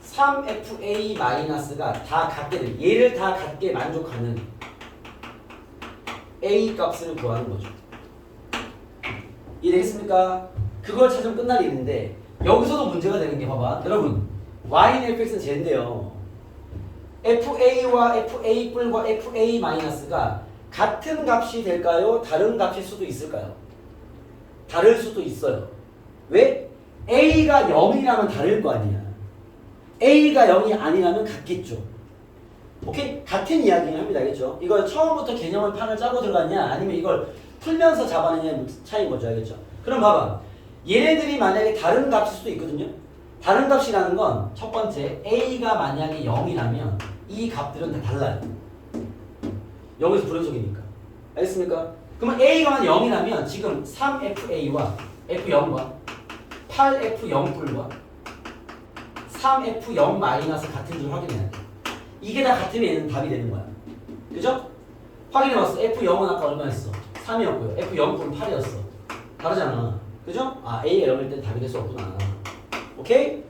3fa 마이너스가 다 같게 돼. 얘를 다 같게 만족하는 a 값을 구하는 거죠. 이해되겠습니까? 그걸 찾으면 끝날 일인데 여기서도 문제가 되는 게 봐봐. 여러분 y는 fx는 쟤인데요. fa와 fa 뿔과 fa 마이너스가 같은 값이 될까요? 다른 값일 수도 있을까요? 다를 수도 있어요. 왜? a가 0이라면 다를 거 아니야. a가 0이 아니라면 같겠죠. 오케이? 같은 이야기를 합니다. 알겠죠? 이걸 처음부터 개념을 판을 짜고 들어갔냐 아니면 이걸 풀면서 잡아내냐의 차이인 거죠. 알겠죠? 그럼 봐봐. 얘네들이 만약에 다른 값일 수도 있거든요. 다른 값이라는 건 첫 번째 a가 만약에 0이라면 이 값들은 다 달라요. 여기서 불연속이니까. 알겠습니까? 그러면 a가 0이라면 지금 3fa와 f0과 8f0 뿔과 3f0 마이너스 같은 줄 확인해야 돼. 이게 다 같으면 얘는 답이 되는 거야. 그죠? 확인해봤어. f0은 아까 얼마였어? 3이었고요. f0 뿔은 8이었어. 다르잖아. 그죠? 아, a가 0일 땐 답이 될 수 없구나. 오케이?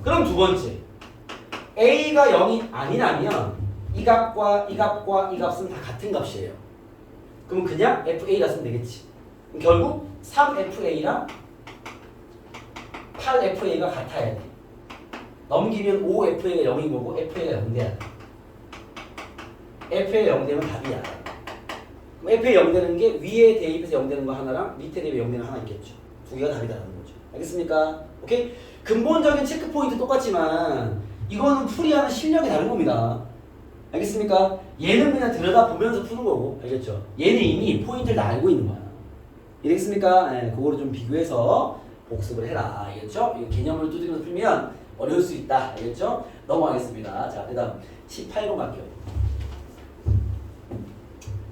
그럼 두 번째. a가 0이 아니라면 이 값과 이 값과 이 값은 다 같은 값이에요. 그럼 그냥 fa라 쓰면 되겠지. 그럼 결국 3fa랑 8fa가 같아야 돼. 넘기면 5fa가 0인 거고 fa가 0 돼야 돼. fa가 0 되면 답이야. 그럼 fa가 0 되는 게 위에 대입해서 0 되는 거 하나랑 밑에 대입해서 0 되는 거 하나 있겠죠. 두 개가 답이다라는 거죠. 알겠습니까? 오케이? 근본적인 체크 포인트 똑같지만 이거는 풀이하는 실력이 다른 겁니다. 알겠습니까? 얘는 그냥 들여다보면서 푸는 거고, 알겠죠? 얘는 이미 포인트를 다 알고 있는 거야. 이해됐습니까? 네, 그거를 좀 비교해서 복습을 해라. 알겠죠? 이 개념을 두드리면서 풀면 어려울 수 있다. 알겠죠? 넘어가겠습니다. 자, 그 다음 18번 갈게요.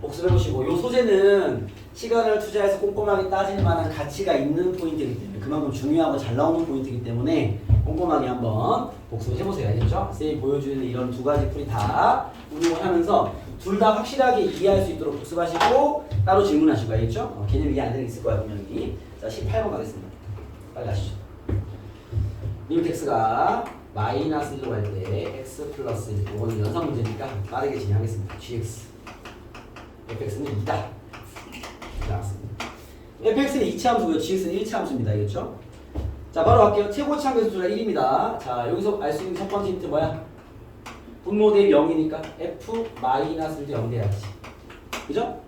복습해보시고, 이 소재는 시간을 투자해서 꼼꼼하게 따질 만한 가치가 있는 포인트이기 때문에 그만큼 중요하고 잘 나오는 포인트이기 때문에 꼼꼼하게 한번 복습을 해보세요. 알겠죠? 쌤이 보여주는 이런 두 가지 풀이 다 운용을 하면서 둘 다 확실하게 이해할 수 있도록 복습하시고 따로 질문하시고 알겠죠? 개념 이해 안 되는 게 있을 거야 분명히. 자, 18번 가겠습니다. 빨리 가시죠. 리미텍스가 마이너스 1로 갈 때 x 플러스 1. 이거는 연산 문제니까 빠르게 진행하겠습니다. gx fx는 2다. 나왔습니다. fx는 2차 함수고요. gx는 1차 함수입니다. 알겠죠? 자 바로 갈게요. 최고치 함계수가 1입니다. 자 여기서 알 수 있는 첫 번째 힌트 뭐야? 분모 대입 0이니까 f-를 0 돼야지. 그죠?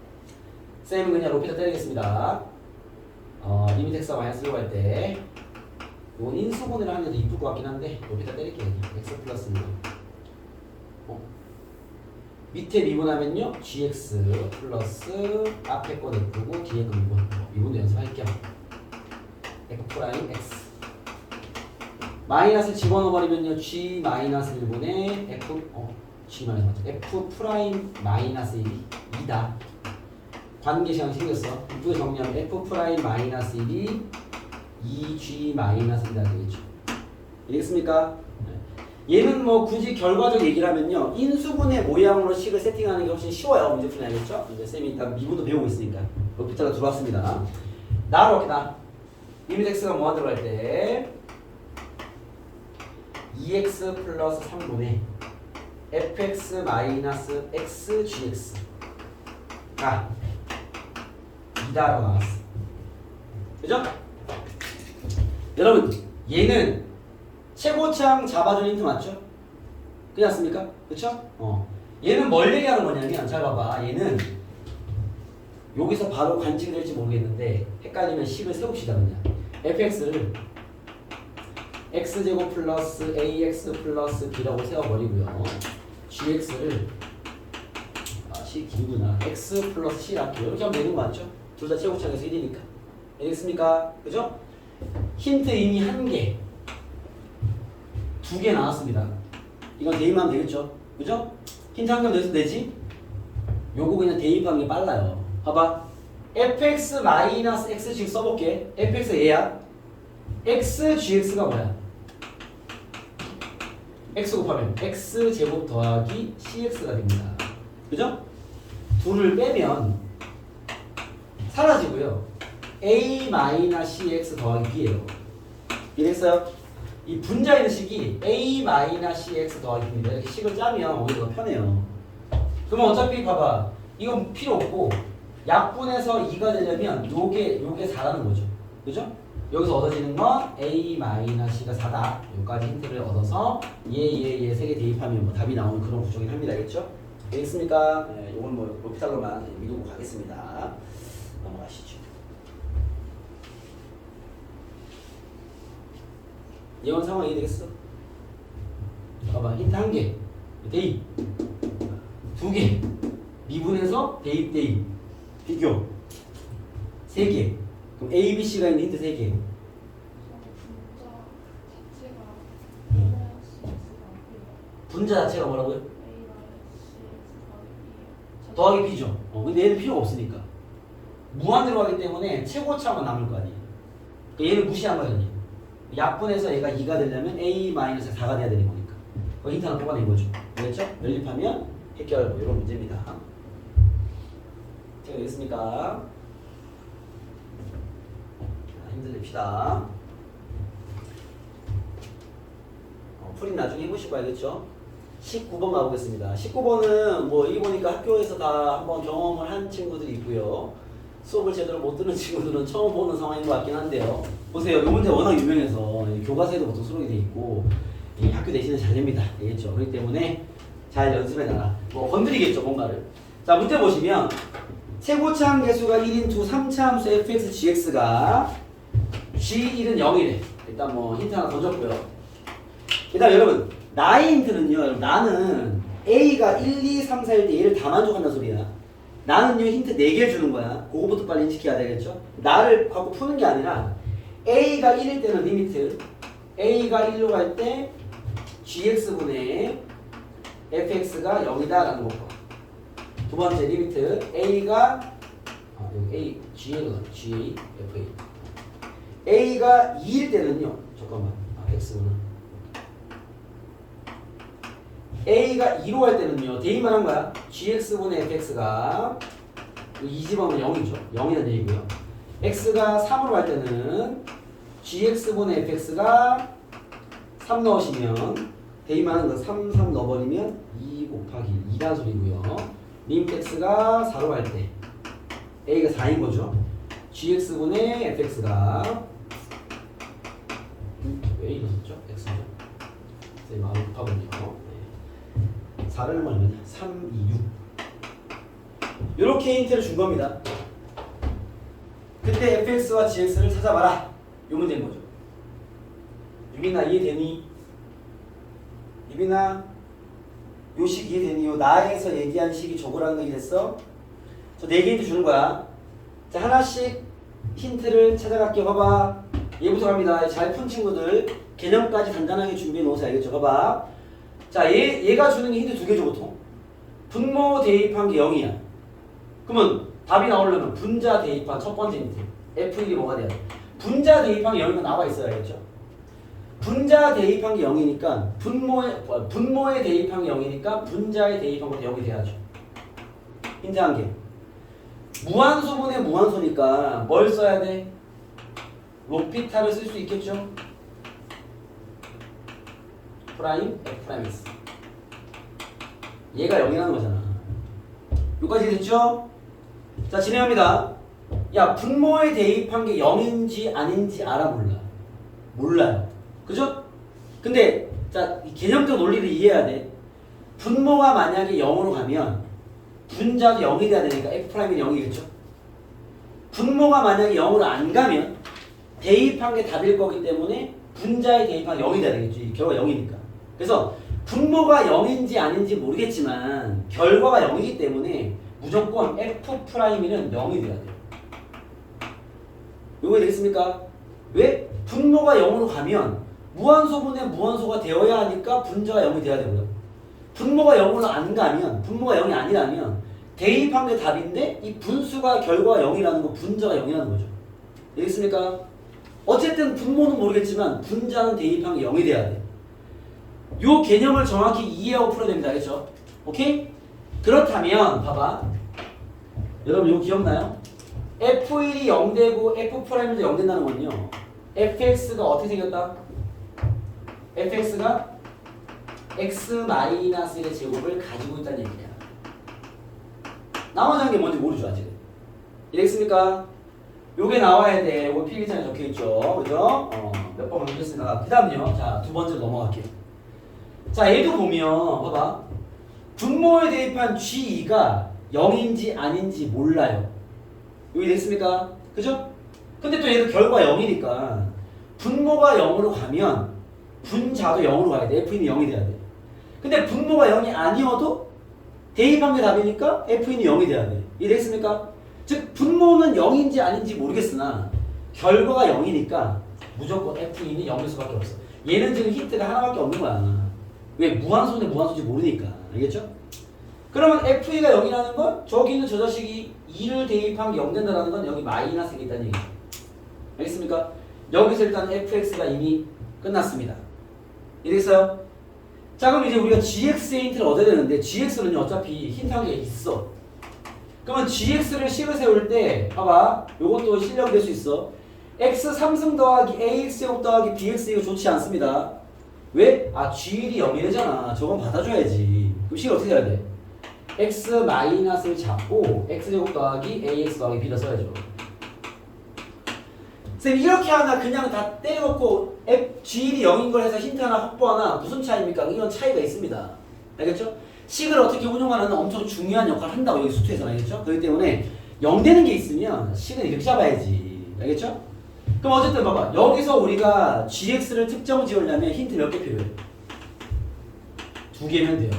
쌤은 그냥 로피터 때리겠습니다. 리미트 x가 마이너스 1로 갈 때 이건 인수분해를 하는 게 더 이쁠 것 같긴 한데 로피터 때릴게요. x 플러스 1. 밑에 미분하면요 gx 플러스 앞에 거 냅두고 뒤에 거 미분도 연습할게요. f 프라임 x 마이너스 집어넣어버리면요 g 마이너스 1분의 f g 마이너스 맞죠? f 프라임 마이너스 1이 2다. 관계시간 생겼어. 이쁘게 정리하면 f 프라임 마이너스 1이 2g 마이너스 1이다 되겠죠. 알겠습니까? 얘는 뭐 굳이 결과적 얘기를 하면요 인수분해 모양으로 식을 세팅하는 게 훨씬 쉬워요. 문제 풀이 알겠죠? 이제 쌤이 일단 미분도 배우고 있으니까 로피터가 들어왔습니다. 나로 이렇게 나 리미트 x가 뭐가 들어갈 때 2x 플러스 3분의 fx 마이너스 x gx가 2다라고 나왔어. 그죠? 여러분 얘는 최고창 잡아준 힌트 맞죠? 그렇지 않습니까? 그쵸? 얘는 뭘 얘기하는 거냐면 잘 봐봐. 얘는 여기서 바로 관측이 될지 모르겠는데 헷갈리면 식을 세웁시다. 그냥 fx를 x제곱 플러스 ax 플러스 b라고 세워버리고요. gx를 식 길구나. x 플러스 c 할게요. 이렇게 하면 되는 거 맞죠? 둘 다 최고창에서 1이니까. 알겠습니까? 그죠? 힌트 이미 1개 2개 나왔습니다. 이건 대입하면 되겠죠? 그죠? 힌트 한 개 내서 되지? 요거 그냥 대입하는 게 빨라요. 봐봐. fx 마이너스 x 지금 써볼게. fx 얘야. x gx가 뭐야? x 곱하면 x 제곱 더하기 cx가 됩니다. 그죠? 둘을 빼면 사라지고요. a 마이너스 cx 더하기 b예요. 이랬어요? 이 분자 있는 식이 a 마이너스 cx 더하기 b입니다. 이렇게 식을 짜면 오히려 더 편해요. 그러면 어차피 봐봐. 이건 필요 없고 약분해서 2가 되려면 요게 4라는 거죠. 그죠? 여기서 얻어지는 건 a-c가 4다. 여기까지 힌트를 얻어서 얘 3개 대입하면 뭐 답이 나오는 그런 구조긴 합니다. 알겠죠? 알겠습니까? 네, 요건 뭐 로피탈로만 미루고 가겠습니다. 넘어가시죠. 이런 상황 이해되겠어? 봐봐. 힌트 1개 대입 2개 미분해서 대입 비교 3개. 그럼 A, B, C가 있는 힌트 3개. 분자 자체가 뭐라고요? 더하기 B죠. 근데 얘는 필요가 없으니까. 무한 들어가기 때문에 최고차만 남을 거 아니에요. 얘는 무시한 거거든요. 약분해서 얘가 2가 되려면 A-4가 돼야 되는 거니까. 그 힌트 하나 뽑아낸 거죠. 알겠죠? 연립하면 해결 뭐 이런 문제입니다. 자, 되겠습니까? 힘들립시다. 풀이 나중에 해보시고 알겠죠? 19번 가보겠습니다. 19번은 뭐 여기 보니까 학교에서 다 한번 경험을 한 친구들이 있고요. 수업을 제대로 못 듣는 친구들은 처음 보는 상황인 것 같긴 한데요. 보세요. 이 문제 워낙 유명해서 교과서에도 보통 수록이 돼 있고 학교 내신은 잘 됩니다. 알겠죠? 그렇기 때문에 잘 연습해놔라. 뭐 건드리겠죠, 뭔가를. 자, 문제 보시면 최고차 계수가 1인 두 3차 함수 fx gx가 g1은 0이래. 일단 뭐 힌트 하나 던졌고요. 일단 여러분 나의 힌트는요. 나는 a가 1, 2, 3, 4일 때 얘를 다 만족한다는 소리야. 나는요 힌트 4개 주는 거야. 그거부터 빨리 인식해야 되겠죠. 나를 갖고 푸는 게 아니라 a가 1일 때는 리미트 a가 1로 갈 때 gx분의 fx가 0이다 라는 거고. 두 번째 리미트 a가 여기 a gA로 가 ga fa a가 2일 때는요. 잠깐만 x구나. a가 2로 갈 때는요. 대입만 한 거야. gx분의 fx가 이 집어넣으면 0이죠. 0이라는 얘기고요. x가 3으로 갈 때는 gx분의 fx가 3 넣으시면 대입하는 거 3 넣어버리면 2 곱하기 2라는 소리고요. 리미트 x가 4로 갈 때 a가 4인 거죠. gx분의 fx가 왜 이거 썼죠? x죠? 쌤 마음 급하군요. 네. 4를 얼마냐? 3, 2, 6 이렇게 힌트를 준 겁니다. 그때 fx와 gx를 찾아봐라. 요 문제인 거죠. 유빈아 이해되니? 유빈아 요 식 이해되니? 요 나에서 얘기한 식이 저거라는 거 이해됐어? 저 4개 힌트 주는 거야. 자 하나씩 힌트를 찾아갈게요. 봐봐. 얘부터 갑니다. 잘 푼 친구들 개념까지 단단하게 준비해 놓으세요. 알겠죠? 봐봐. 자 얘가 주는 게 힌트 2개죠 보통. 분모 대입한 게 0이야. 그러면 답이 나오려면 분자 대입한 첫 번째 힌트 F1이 뭐가 돼야 돼? 분자 대입한 게 0이면 나와 있어야 겠죠? 분자 대입한 게 0이니까 분모에 대입한 게 0이니까 분자에 대입한 것도 0이 돼야죠. 힌트 한 개. 무한소분의 무한소니까 뭘 써야 돼? 로피탈을 쓸 수 있겠죠? 프라임 F 프라임스. 얘가 0이라는 거잖아. 여기까지 됐죠? 자 진행합니다. 야 분모에 대입한 게 0인지 아닌지 알아 몰라? 몰라요. 그죠? 근데 자 개념적 논리를 이해해야 돼. 분모가 만약에 0으로 가면 분자도 0이 돼야 되니까 F'이 0이겠죠? 분모가 만약에 0으로 안 가면 대입한 게 답일 거기 때문에 분자에 대입한 0이 돼야 되겠죠. 결과가 0이니까. 그래서 분모가 0인지 아닌지 모르겠지만 결과가 0이기 때문에 무조건 F'는 0이 돼야 돼요. 이거 되겠습니까? 왜? 분모가 0으로 가면 무한소분의 무한소가 되어야 하니까 분자가 0이 돼야 되고요. 분모가 0으로 안 가면 분모가 0이 아니라면 대입한 게 답인데 이 분수가 결과가 0이라는 거 분자가 0이라는 거죠. 되겠습니까? 어쨌든 분모는 모르겠지만 분자는 대입한 게 0이 돼야 돼. 요 개념을 정확히 이해하고 풀어야 됩니다. 알겠죠? 오케이? 그렇다면 봐봐. 여러분 이거 기억나요? F1이 0되고 F'도 0 된다는 건요. fx가 어떻게 생겼다? fx가 x-1의 제곱을 가지고 있다는 얘기야. 나머지 한 게 뭔지 모르죠 아직. 이해했습니까? 요게 나와야 돼. 요거 필기장에 적혀있죠. 그죠? 몇 번 올렸으니까. 그 다음요. 자, 두 번째로 넘어갈게요. 자, 얘도 보면 봐봐. 분모에 대입한 g2가 0인지 아닌지 몰라요. 여기 됐습니까? 그죠? 근데 또 얘도 결과 0이니까 분모가 0으로 가면 분자도 0으로 가야 돼. F인이 0이 돼야 돼. 근데 분모가 0이 아니어도 대입한 게 답이니까 F인이 0이 돼야 돼. 이해됐습니까? 즉 분모는 0인지 아닌지 모르겠으나 결과가 0이니까 무조건 F인이 0일 수밖에 없어. 얘는 지금 힌트가 하나밖에 없는 거야. 왜? 무한소인데 무한소인지 모르니까. 알겠죠? 그러면 F2가 0이라는 건 저기 있는 저 자식이 2를 대입한 게 0 된다는 건 여기 마이너스가 있다는 얘기죠. 알겠습니까? 여기서 일단 fx가 이미 끝났습니다. 이해됐어요? 자 그럼 이제 우리가 gx의 힌트를 얻어야 되는데 gx는요 어차피 힌트 한 개 있어. 그러면 gx를 식을 세울 때 봐봐 요것도 실력이 될 수 있어. x 3승 더하기 ax제곱 더하기 bx 이거 좋지 않습니다. 왜? 아 g1이 0이래잖아. 저건 받아줘야지. 그럼 식을 어떻게 해야 돼? x 마이너스를 잡고 x제곱 더하기 ax 더하기 b를 써야죠. 쌤 이렇게 하나 그냥 다 때려놓고 G1이 0인 걸 해서 힌트 하나 확보하나 무슨 차이입니까? 이런 차이가 있습니다. 알겠죠? 식을 어떻게 운용하는 엄청 중요한 역할을 한다고 여기 수투에서는. 알겠죠? 그렇기 때문에 0 되는 게 있으면 식은 이렇게 잡아야지. 알겠죠? 그럼 어쨌든 봐봐. 여기서 우리가 GX를 특정 지으려면 힌트 몇 개 필요해? 2개면 돼요.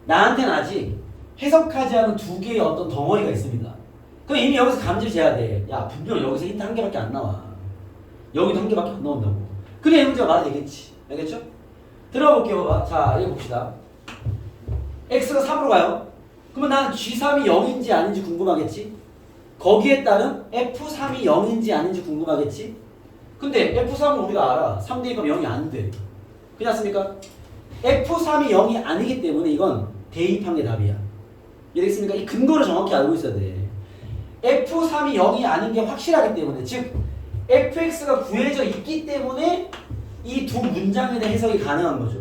나한테는 아직 해석하지 않은 2개의 어떤 덩어리가 있습니다. 그럼 이미 여기서 감지를 재야 돼. 야 분명 여기서 힌트 1개밖에 안 나와. 여기도 1개밖에 안 나온다고. 그래 이 문제가 말이 되겠지. 알겠죠? 들어가 볼게요. 봐봐. 자 여기 봅시다. x가 3으로 가요. 그러면 나는 g3이 0인지 아닌지 궁금하겠지? 거기에 따른 f3이 0인지 아닌지 궁금하겠지? 근데 f3은 우리가 알아. 3 대입하면 0이 안 돼. 그렇습니까? f3이 0이 아니기 때문에 이건 대입한 게 답이야. 이해됐습니까? 이 근거를 정확히 알고 있어야 돼. F3이 0이 아닌 게 확실하기 때문에 즉 fx가 구해져 있기 때문에 이 두 문장에 대한 해석이 가능한 거죠.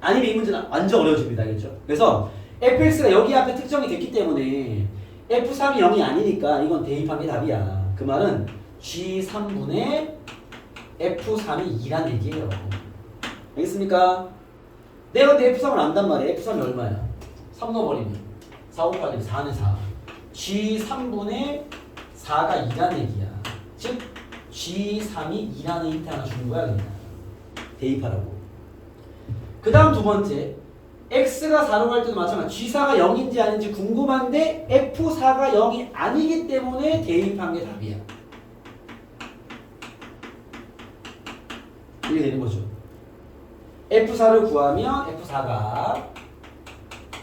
아니면 이 문제는 완전 어려워집니다. 알겠죠? 그래서 fx가 여기 앞에 특정이 됐기 때문에 f3이 0이 아니니까 이건 대입한 게 답이야. 그 말은 g3분의 F3이 2란 얘기예요. 알겠습니까? 내가 내 F3을 안단 말이야. F3이 얼마야? 3 넣어버리면 4, 5, 8, 4는 4. G3분의 4가 2란 얘기야. 즉 G3이 2라는 힌트 하나 주는 거야. 그냥 대입하라고. 그 다음 두 번째, X가 4로 갈 때도 마찬가지. G4가 0인지 아닌지 궁금한데 F4가 0이 아니기 때문에 대입한 게 답이야. 이게 되는 거죠. F4를 구하면 F4가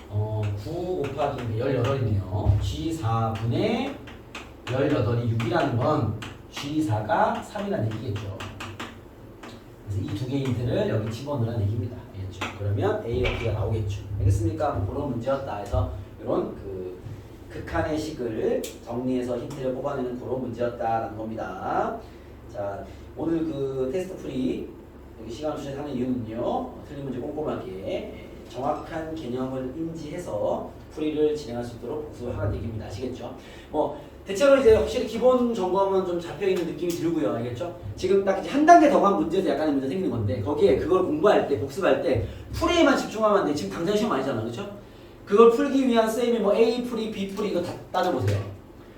9 곱하기 18이네요. G4분의 18이 6이라는 건 G4가 3이라는 얘기겠죠. 그래서 이 두 개의 힌트를 여기 집어넣으라는 얘기입니다. 알겠죠? 그러면 A와 B가 나오겠죠. 알겠습니까? 뭐 그런 문제였다 해서 이런 그 극한의 식을 정리해서 힌트를 뽑아내는 그런 문제였다라는 겁니다. 자, 오늘 그 테스트 풀이 여기 시간을 수행하는 이유는요. 틀린 문제 꼼꼼하게 정확한 개념을 인지해서 풀이를 진행할 수 있도록 복습하라는 얘기입니다. 아시겠죠? 뭐 대체로 이제 확실히 기본 점검은 좀 잡혀있는 느낌이 들고요. 알겠죠? 지금 딱 이제 한 단계 더 간 문제에서 약간의 문제 생기는 건데 거기에 그걸 공부할 때 복습할 때 풀이에만 집중하면 안 돼. 지금 당장 시험 아니잖아. 그렇죠? 그걸 풀기 위한 쌤이 뭐 A 풀이, B 풀이 이거 다 따져보세요.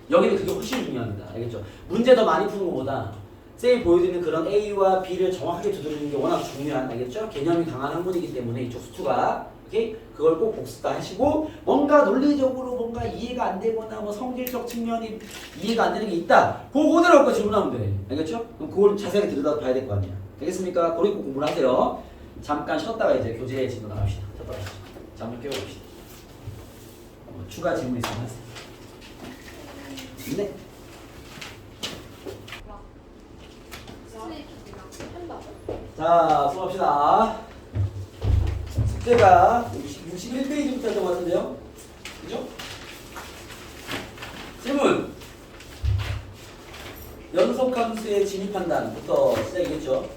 여기는 그게 훨씬 중요합니다. 알겠죠? 문제 더 많이 푸는 것보다 쌤이 보여드리는 그런 A와 B를 정확하게 두드리는 게 워낙 중요한, 알겠죠? 개념이 강한 학문이기 때문에 이쪽 수투가, 오케이? 그걸 꼭 복습 다 하시고, 뭔가 논리적으로 뭔가 이해가 안 되거나 뭐 성질적 측면이 이해가 안 되는 게 있다. 그거 그대로 질문하면 돼. 알겠죠? 그럼 그걸 자세하게 들여다봐야 될 거 아니야. 알겠습니까? 그걸 꼭 공부를 하세요. 잠깐 쉬었다가 이제 교재 질문 나갑시다. 쉬었다가 잠을 깨워봅시다. 추가 질문 있으면 하세요. 네. 자, 수업합시다. 숙제가 61페이지부터 했던 것 같은데요? 그죠? 질문! 연속함수의 진입한단부터 시작이겠죠?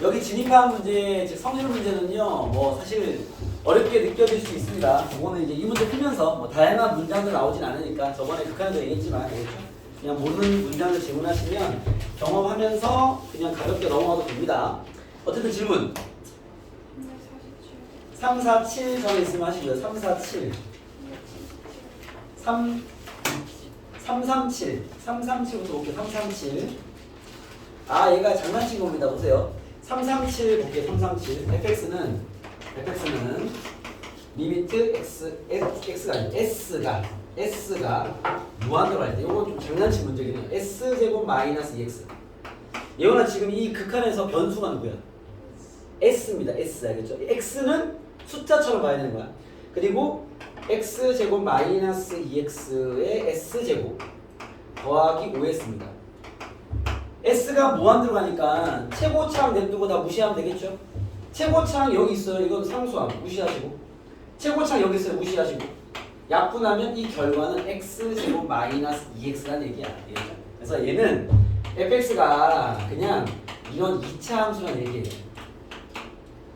여기 진입한 문제, 즉 성질 문제는요, 뭐 사실 어렵게 느껴질 수 있습니다. 그거는 이제 이 문제 풀면서 뭐 다양한 문장들 나오진 않으니까 저번에 극한에도 얘기했지만, 알겠죠? 그냥 모르는 문장을 질문하시면 경험하면서 그냥 가볍게 넘어가도 됩니다. 어쨌든 질문 3, 4, 7 정해 있으면 하시고요. 3, 4, 7 3, 3, 7 3, 3, 7부터 볼게요. 3, 3, 7 아, 얘가 장난친 겁니다. 보세요. 3, 3, 7 볼게요. 3, 3, 7 fx는 리미트 x가 아니라 s가 무한대로 할 때 이건 좀 장난친 문제긴 해요. s제곱 마이너스 2x 예원아 지금 이 극한에서 변수가 누구야? s입니다. s 알겠죠? x는 숫자처럼 봐야 되는 거야. 그리고 x제곱 마이너스 2x의 s제곱 더하기 5s입니다. s가 무한대로 가니까 최고차항 냅두고 다 무시하면 되겠죠? 최고차항 여기 있어요. 이건 상수함 무시하시고 최고차항 여기 있어요. 무시하시고 약분하면 이 결과는 x제곱 마이너스 2x라는 얘기야. 알겠죠? 그래서 얘는 fx가 그냥 이런 2차 함수라는 얘기예요.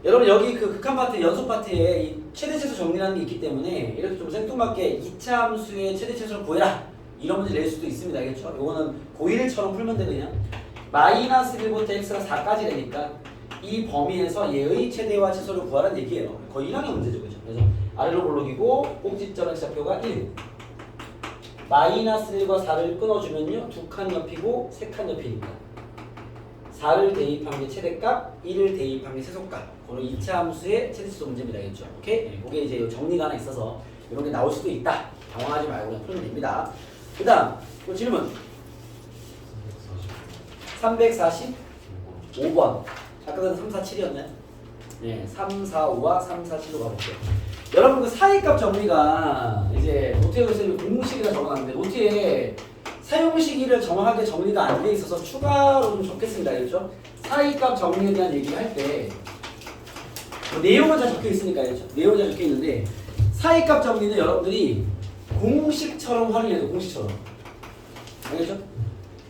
여러분 여기 그 극한 파트 연속 파트에 이 최대최소 정리라는 게 있기 때문에 이렇게 좀 생뚱맞게 2차 함수의 최대최소를 구해라 이런 문제 낼 수도 있습니다. 알겠죠? 이거는 고1처럼 풀면 돼. 그냥 마이너스 1부터 x가 4까지 되니까 이 범위에서 얘의 최대와 최소를 구하라는 얘기예요. 거의 1학년 문제죠. 그죠? 그래서 아래로 볼록이고 꼭지점 x좌표가 1 마이너스 1과 4를 끊어주면요 2칸 옆이고 3칸 옆이니까 4를 대입한 게 최대값, 1을 대입한 게 최소값. 그런 2차 함수의 최대치수 문제입니다. 알겠죠? 오케이? 네, 그게 이제 정리가 하나 있어서 이런 게 나올 수도 있다. 당황하지 말고 그냥 풀면 됩니다. 그 다음, 또 질문. 345번. 아까 전에 3, 4, 7이었나요? 네, 3, 4, 5와 3, 4, 7로 가볼게요. 여러분 그 사이값 정리가 이제 노트에 선생님이 공식이라 적어놨는데 노트에 사용 시기를 정확하게 정리가 안 돼 있어서 추가로 좀 적겠습니다. 알겠죠? 사이값 정리에 대한 얘기를 할 때 내용은 다 적혀 있으니까 알겠죠? 내용은 다 적혀 있는데 사이값 정리는 여러분들이 공식처럼 활용해야 돼요. 공식처럼. 알겠죠?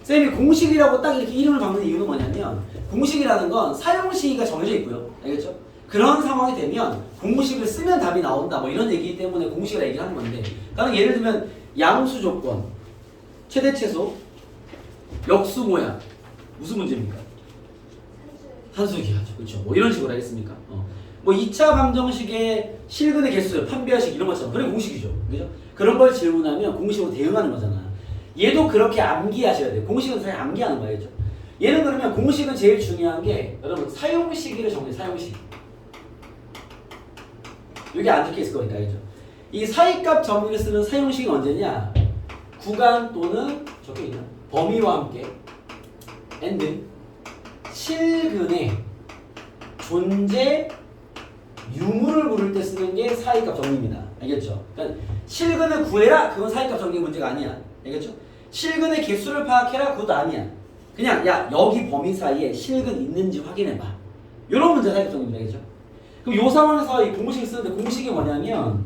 쌤이 공식이라고 딱 이렇게 이름을 박는 이유는 뭐냐면 공식이라는 건 사용 시기가 정해져 있고요. 알겠죠? 그런 상황이 되면 공식을 쓰면 답이 나온다. 뭐 이런 얘기 때문에 공식이라 얘기를 하는 건데 그러니까 예를 들면 양수 조건 최대 최소 역수 모양 무슨 문제입니까? 한수기 하죠. 그렇죠. 뭐 이런 식으로 하겠습니까? 뭐 2차 방정식의 실근의 개수, 판별식 이런 것처럼 그런 공식이죠. 그죠? 그런 걸 질문하면 공식으로 대응하는 거잖아. 얘도 그렇게 암기하셔야 돼요. 공식은 사실 암기하는 거예요. 그죠? 얘는 그러면 공식은 제일 중요한 게 여러분 사용 시기를 정해. 사용 시기. 여기 안 적혀 있을 거니까. 그죠? 이 사이값 정리를 쓰는 사용 시기는 언제냐? 구간 또는 적혀 있나? 범위와 함께 and 실근의 존재 유무를 물을 때 쓰는 게 사이값 정리입니다. 알겠죠? 그러니까 실근을 구해라. 그건 사이값 정리 문제가 아니야. 알겠죠? 실근의 개수를 파악해라. 그것도 아니야. 그냥 야 여기 범위 사이에 실근 있는지 확인해봐. 이런 문제가 사이값 정리입니다. 알겠죠? 그럼 요 상황에서 이 공식을 쓰는데 공식이 뭐냐면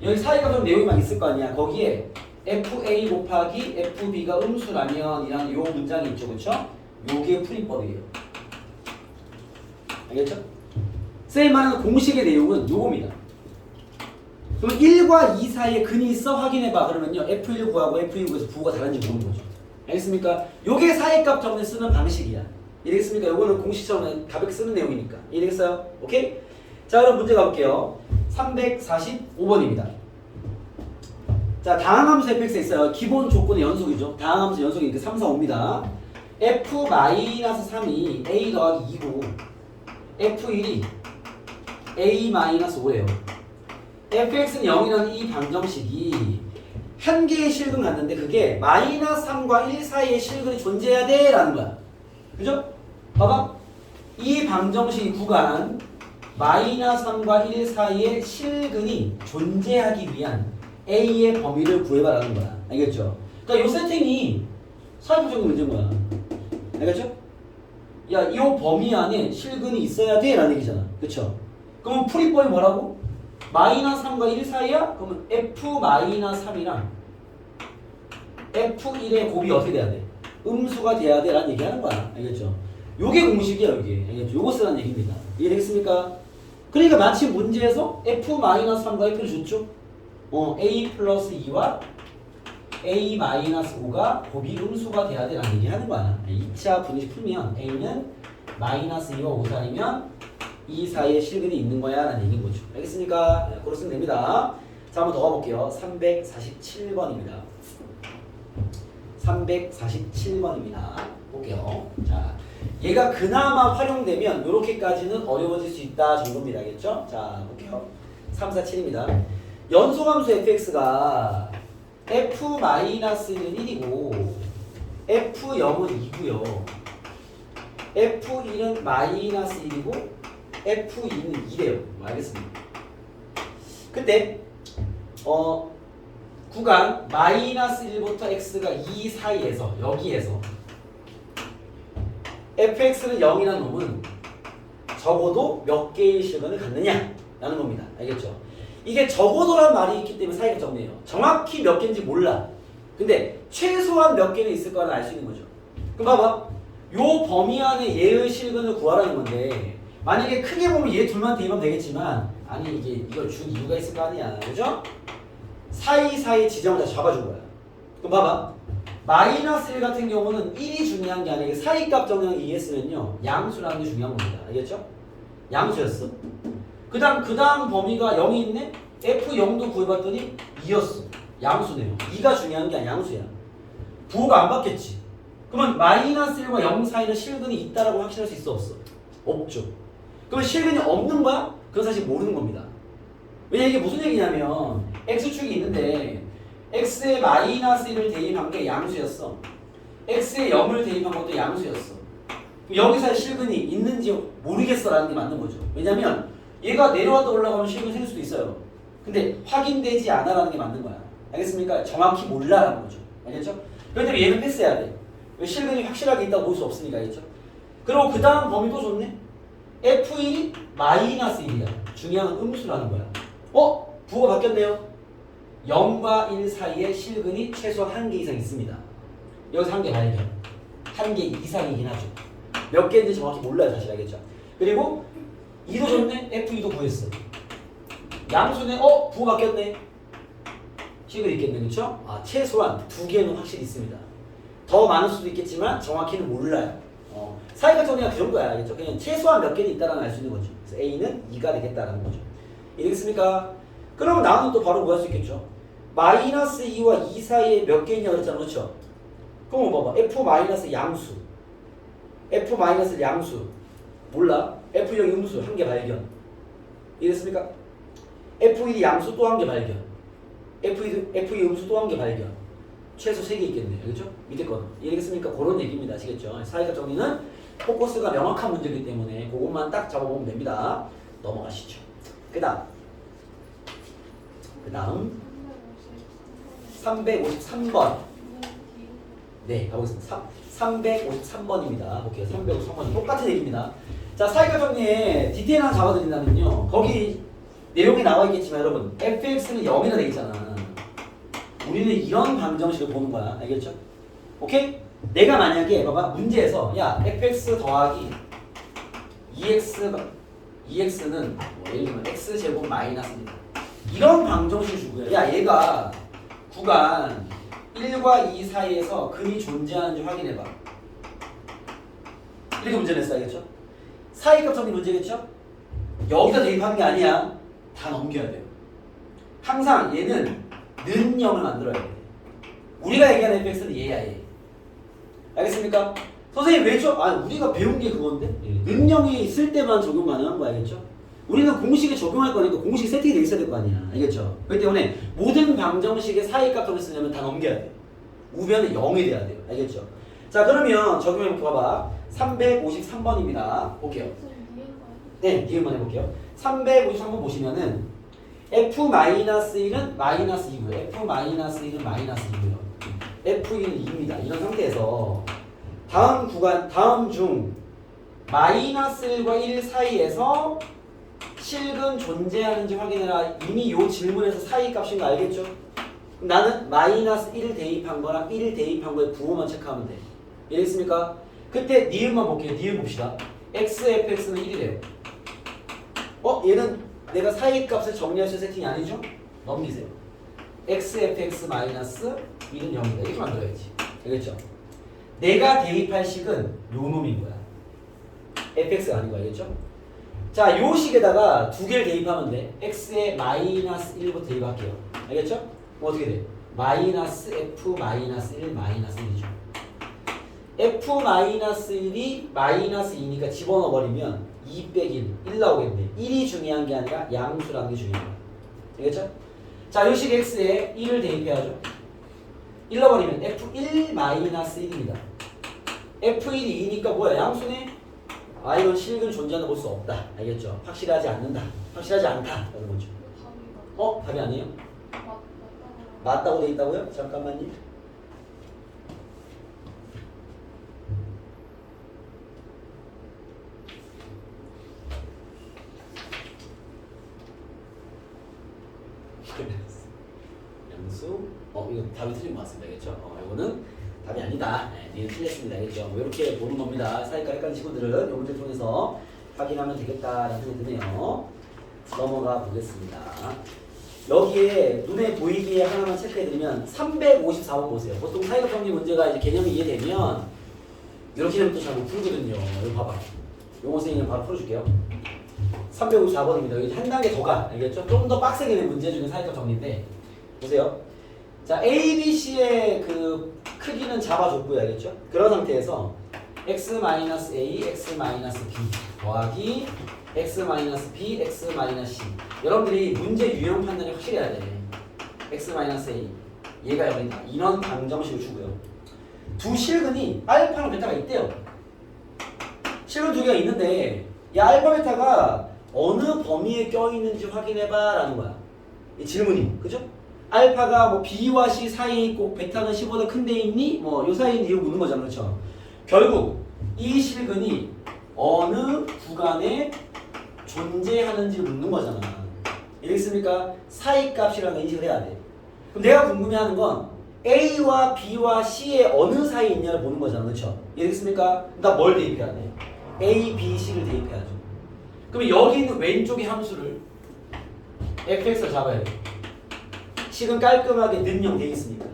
여기 사이값 정리 내용이 막 있을 거 아니야. 거기에 FA 곱하기 FB가 음수라면 이라는 요 문장이 있죠. 그쵸? 요게 풀이법이에요. 알겠죠? 쌤이 말하는 공식의 내용은 요겁니다. 그러면 1과 2 사이에 근이 있어? 확인해봐. 그러면요 F1 구하고 F2 구해서 부호가 다른지 보는 거죠. 알겠습니까? 요게 사이값 정리 쓰는 방식이야. 이해되겠습니까? 요거는 공식처럼 가볍게 쓰는 내용이니까. 이해되겠어요? 오케이? 자 그럼 문제 가볼게요. 345번입니다. 자 다항함수 fx에 있어요. 기본 조건의 연속이죠. 다항함수 연속이니까 3, 4, 5입니다. f-3이 a 더하기 2고 f1이 a-5예요. fx는 0이라는 이 방정식이 한 개의 실근 같는데 그게 -3과 1 사이의 실근이 존재해야 돼 라는 거야. 그죠? 봐봐. 이 방정식이 구간 -3과 1 사이의 실근이 존재하기 위한 A의 범위를 구해봐라는 거야. 알겠죠? 그러니까 이 세팅이 사회부적인 문제인 거야. 알겠죠? 야, 이 범위 안에 실근이 있어야 돼 라는 얘기잖아. 그쵸? 그러면 풀이법이 뭐라고? -3과 1 사이야? 그러면 F-3이랑 F1의 곱이 어떻게 돼야 돼? 음수가 돼야 돼 라는 얘기 하는 거야. 알겠죠? 요게 공식이야, 요게. 알겠죠? 요거 쓰라는 얘기입니다. 이해되겠습니까? 그러니까 마침 문제에서 F-3과 F를 줬죠? A 플러스 2와 A 마이너스 5가 곱이 음수가 돼야 되라는 얘기 하는 거야. 2차 분식 풀면 A는 마이너스 2와 5 사이면 이 사이에 실근이 있는 거야 라는 얘기인 거죠. 알겠습니까? 네, 그렇게 쓰면 됩니다. 자, 한번 더 가볼게요. 347번입니다. 347번입니다. 볼게요. 자, 얘가 그나마 활용되면 이렇게까지는 어려워질 수 있다 정도입니다. 알겠죠? 자, 볼게요. 347입니다. 연소함수 fx가 f-1은 1이고 f0은 2고요. f1은 -1이고 f2는 2래요. 알겠습니다. 그때 구간 -1부터 x가 2 사이에서 여기에서 fx는 0이라는 놈은 적어도 몇 개의 실근을 갖느냐 라는 겁니다. 알겠죠? 이게 적어도란 말이 있기 때문에 사이가 정리해요. 정확히 몇 개인지 몰라. 근데 최소한 몇 개는 있을 거는 알 수 있는 거죠. 그럼 봐봐. 요 범위 안에 얘의 실근을 구하라는 건데 만약에 크게 보면 얘 둘만 대입하면 되겠지만 아니 이걸 준 이유가 있을 거 아니야. 그죠? 사이사이 지점을 다 잡아준 거야. 그럼 봐봐. -1 같은 경우는 1이 중요한 게 아니라 사이값 정리하는 게 이해했으면요. 양수라는 게 중요한 겁니다. 알겠죠? 양수였어. 그 다음 범위가 0이 있네? F0도 구해봤더니 2였어. 양수네요. 2가 중요한 게 아니라 양수야. 부호가 안 바뀌었지. 그러면 -1과 0 사이는 실근이 있다라고 확신할 수 있어 없어? 없죠. 그러면 실근이 없는 거야? 그건 사실 모르는 겁니다. 왜냐 이게 무슨 얘기냐면 X축이 있는데 X에 -1을 대입한 게 양수였어. X에 0을 대입한 것도 양수였어. 여기서 실근이 있는지 모르겠어라는 게 맞는 거죠. 왜냐면 얘가 내려왔다 올라가면 실근이 생길 수도 있어요. 근데 확인되지 않아라는 게 맞는 거야. 알겠습니까? 정확히 몰라라는 거죠. 알겠죠? 그렇기 때문에 얘는 패스해야 돼. 왜 실근이 확실하게 있다고 볼 수 없으니까. 알겠죠? 그리고 그 다음 범위도 좋네. F1이 -1이야. 중요한 음수라는 거야. 부호가 바뀌었네요. 0과 1 사이에 실근이 최소한 1개 이상 있습니다. 여기서 1개 발견. 1개 이상이긴 하죠. 몇 개인지 정확히 몰라요. 사실. 알겠죠? 그리고 2도 좋네. F2도 구했어. 양수네. 부호 바뀌었네. 실근이 있겠네. 그렇죠? 최소한 2개는 확실히 있습니다. 더 많을 수도 있겠지만 정확히는 몰라요. 사이가 정리가 그 정도야. 알겠죠? 그냥 최소한 몇 개는 있다라는 알 수 있는 거죠. 그래서 A는 2가 되겠다라는 거죠. 이해되겠습니까? 그러면 나는 또 바로 뭐 할 수 있겠죠? 마이너스 2와 2 사이에 몇 개 있냐 그랬잖아. 그렇죠? 그럼 뭐 봐봐. F 마이너스 양수. F 마이너스 양수. 몰라. F0 음수 한 개 발견. 이해됐습니까? F1이 양수 또 한 개 발견. F2 음수 또 한 개 발견. 최소 3개 있겠네요. 그렇죠? 밑에 거는. 이해되겠습니까? 그런 얘기입니다. 아시겠죠? 사이가 정리는 포커스가 명확한 문제이기 때문에 그것만 딱 잡아보면 됩니다. 넘어가시죠. 그 다음 353번. 네, 가보겠습니다. 353번입니다. 볼게요. 353번. 똑같은 얘기입니다. 자, 사이가 정리에 디테일 하나 잡아드린다면요. 거기 내용이 나와 있겠지만 여러분, fx는 0이라 돼 있잖아. 우리는 이런 방정식을 보는 거야. 알겠죠? 오케이? 내가 만약에 봐봐. 문제에서 야, fx 더하기 2x는 뭐 예를 들면 x제곱 마이너스입니다. 이런 방정식을 주고요. 야, 얘가 구간 1과 2 사이에서 근이 존재하는지 확인해봐. 이렇게 문제 냈어. 알겠죠? 사이값 정리 문제겠죠? 여기다 대입하는 게 아니야. 다 넘겨야 돼요. 항상 얘는 는 0을 만들어야 돼. 우리가 얘기하는 fx는 얘야, 얘. 알겠습니까? 선생님 왜 줘? 아, 우리가 배운 게 그건데? 는 0이 있을 때만 적용 가능한 거 알겠죠? 우리는 공식에 적용할 거니까 공식 세팅이 돼 있어야 될 거 아니야. 알겠죠? 그렇기 때문에 모든 방정식의 사이값을 쓰려면 다 넘겨야 돼. 우변은 0이 돼야 돼요. 알겠죠? 자, 그러면 적용해볼게. 봐봐. 353번입니다. 볼게요. 네, 니은만 해볼게요. 353번 보시면은 F-1은 마이너스 2고요. F-1은 마이너스 2고요. F1은 2입니다. 이런 상태에서 다음 구간, 다음 중 마이너스 1과 1 사이에서 실근 존재하는지 확인해라. 이미 이 질문에서 사이 값인 거 알겠죠? 나는 마이너스 1 대입한 거랑 1 대입한 거에 부호만 체크하면 돼. 이해됐습니까? 그때 니은만 볼게요. 니은 봅시다. xfx는 1이래요. 얘는 내가 사이 값을 정리할 수 있는 세팅이 아니죠? 넘기세요. xfx 마이너스 1은 0이다. 이렇게 만들어야지. 알겠죠? 내가 대입할 식은 요 놈인 거야. fx가 아닌 거 알겠죠? 자, 요 식에다가 두 개를 대입하면 돼. x에 마이너스 1부터 대입할게요. 알겠죠? 어떻게 돼? 마이너스 f 마이너스 1 마이너스 1이죠. f 마이너스 1이 마이너스 2니까 집어넣어 버리면 2 빼기 1 나오겠네. 1이 중요한 게 아니라 양수라는 게 중요한 거야. 알겠죠? 자, 요 식 x에 1을 대입해야죠. 1 넣어버리면 f1 마이너스 1입니다. f1이 2니까 뭐야? 양수네? 아, 이건 실근 존재하는 볼 수 없다. 알겠죠? 확실하지 않는다. 확실하지 않다. 라는 거죠. 답이 아니에요? 맞다고 돼 있다고요? 잠깐만요. 양수. 이거 답이 틀린 것 같습니다. 알겠죠? 이거는 답이 아니다. 네, 틀렸습니다. 알겠죠? 이렇게 보는 겁니다. 사이가 헷갈린 친구들은 이 문제 통해서 확인하면 되겠다라는 생각이 드네요. 넘어가 보겠습니다. 여기에 눈에 보이게 하나만 체크해드리면 354번 보세요. 보통 사이가 정리 문제가 이제 개념이 이해되면 이렇게 되면 또 잘 못 풀거든요. 이거 봐봐. 용어 선생님 바로 풀어줄게요. 354번입니다. 여기 한 단계 더 가. 알겠죠? 좀 더 빡세게 된 문제 중에 사이가 정리인데 보세요. 자, A, B, C의 그 크기는 잡아줬고요. 알겠죠? 그런 상태에서 x-a, x-b 더하기 x-b, x-c. 여러분들이 문제 유형 판단이 확실해야 돼. x-a 얘가 여기다 이런 방정식을 주고요. 두 실근이 알파랑 베타가 있대요. 실근 두 개가 있는데 이 알파 베타가 어느 범위에 껴있는지 확인해봐 라는 거야. 이 질문이. 그죠? 알파가 뭐 B와 C 사이에 있고 베타는 C보다 큰 데 있니? 뭐 요 사이에 있는 이유 묻는 거잖아. 그렇죠? 결국 이 실근이 어느 구간에 존재하는지 묻는 거잖아. 이해했습니까? 사이값이라는 인식을 해야 돼. 그럼 내가 궁금해하는 건 A와 B와 C의 어느 사이에 있냐를 보는 거잖아. 그렇죠? 이해했습니까? 나 뭘 대입해야 돼? A, B, C를 대입해야죠. 그럼 여기 있는 왼쪽의 함수를 fx를 잡아야 돼. 식은 깔끔하게 능형 되어 있으니까.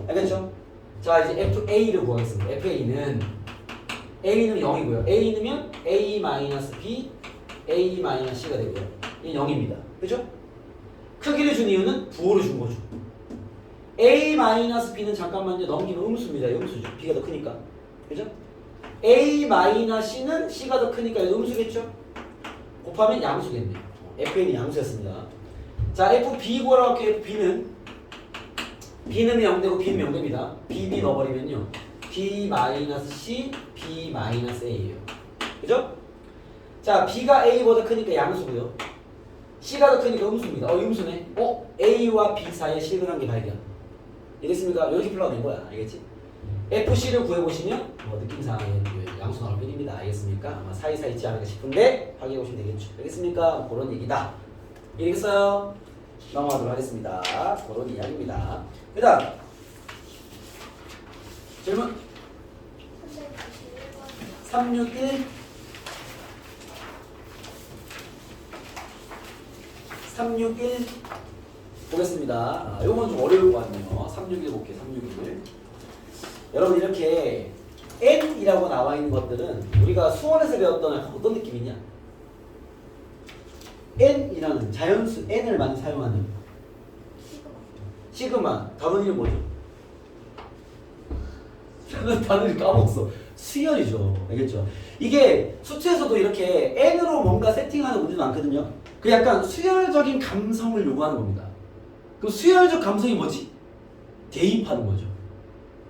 알겠죠? 자, 이제 fa를 구하겠습니다. fa는 A는 0이고요. A 넣으면 A-B, A-C가 되고요. 이게 0입니다. 그죠? 크기를 준 이유는 부호를 준 거죠. A-B는 잠깐만요. 넘기면 음수입니다. 음수죠. B가 더 크니까. 그죠? A-C는 C가 더 크니까 음수겠죠? 곱하면 양수겠네요. FN이 양수였습니다. 자, FB 구하라고 할게요. B는 0되고 B는 0됩니다. B 넣어버리면요. B-C, B-A예요. 그죠? 자, B가 A보다 크니까 양수고요. C가 더 크니까 음수입니다. 음수네. A와 B 사이에 실근한 게 발견. 알겠습니까? 이렇게 풀어도 된 거야. 알겠지? FC를 구해보시면 느낌상에 양수 나올 뿐입니다. 알겠습니까? 아마 사이사이 있지 않을까 싶은데 확인해보시면 되겠죠. 알겠습니까? 그런 얘기다. 이해겠어요? 넘어가도록 하겠습니다. 그런 이야기입니다. 그 다음 질문 361 361 보겠습니다. 요건 좀 어려울 것 같네요. 361 볼게요. 361 여러분 이렇게 N이라고 나와 있는 것들은 우리가 수원에서 배웠던 약간 어떤 느낌이냐? N이라는 자연수 N을 많이 사용하는 시그마 단원이 뭐죠? 단원이 까먹었어. 수열이죠. 알겠죠? 이게 수치에서도 이렇게 N으로 뭔가 세팅하는 문제도 많거든요. 그 약간 수열적인 감성을 요구하는 겁니다. 그럼 수열적 감성이 뭐지? 대입하는 거죠.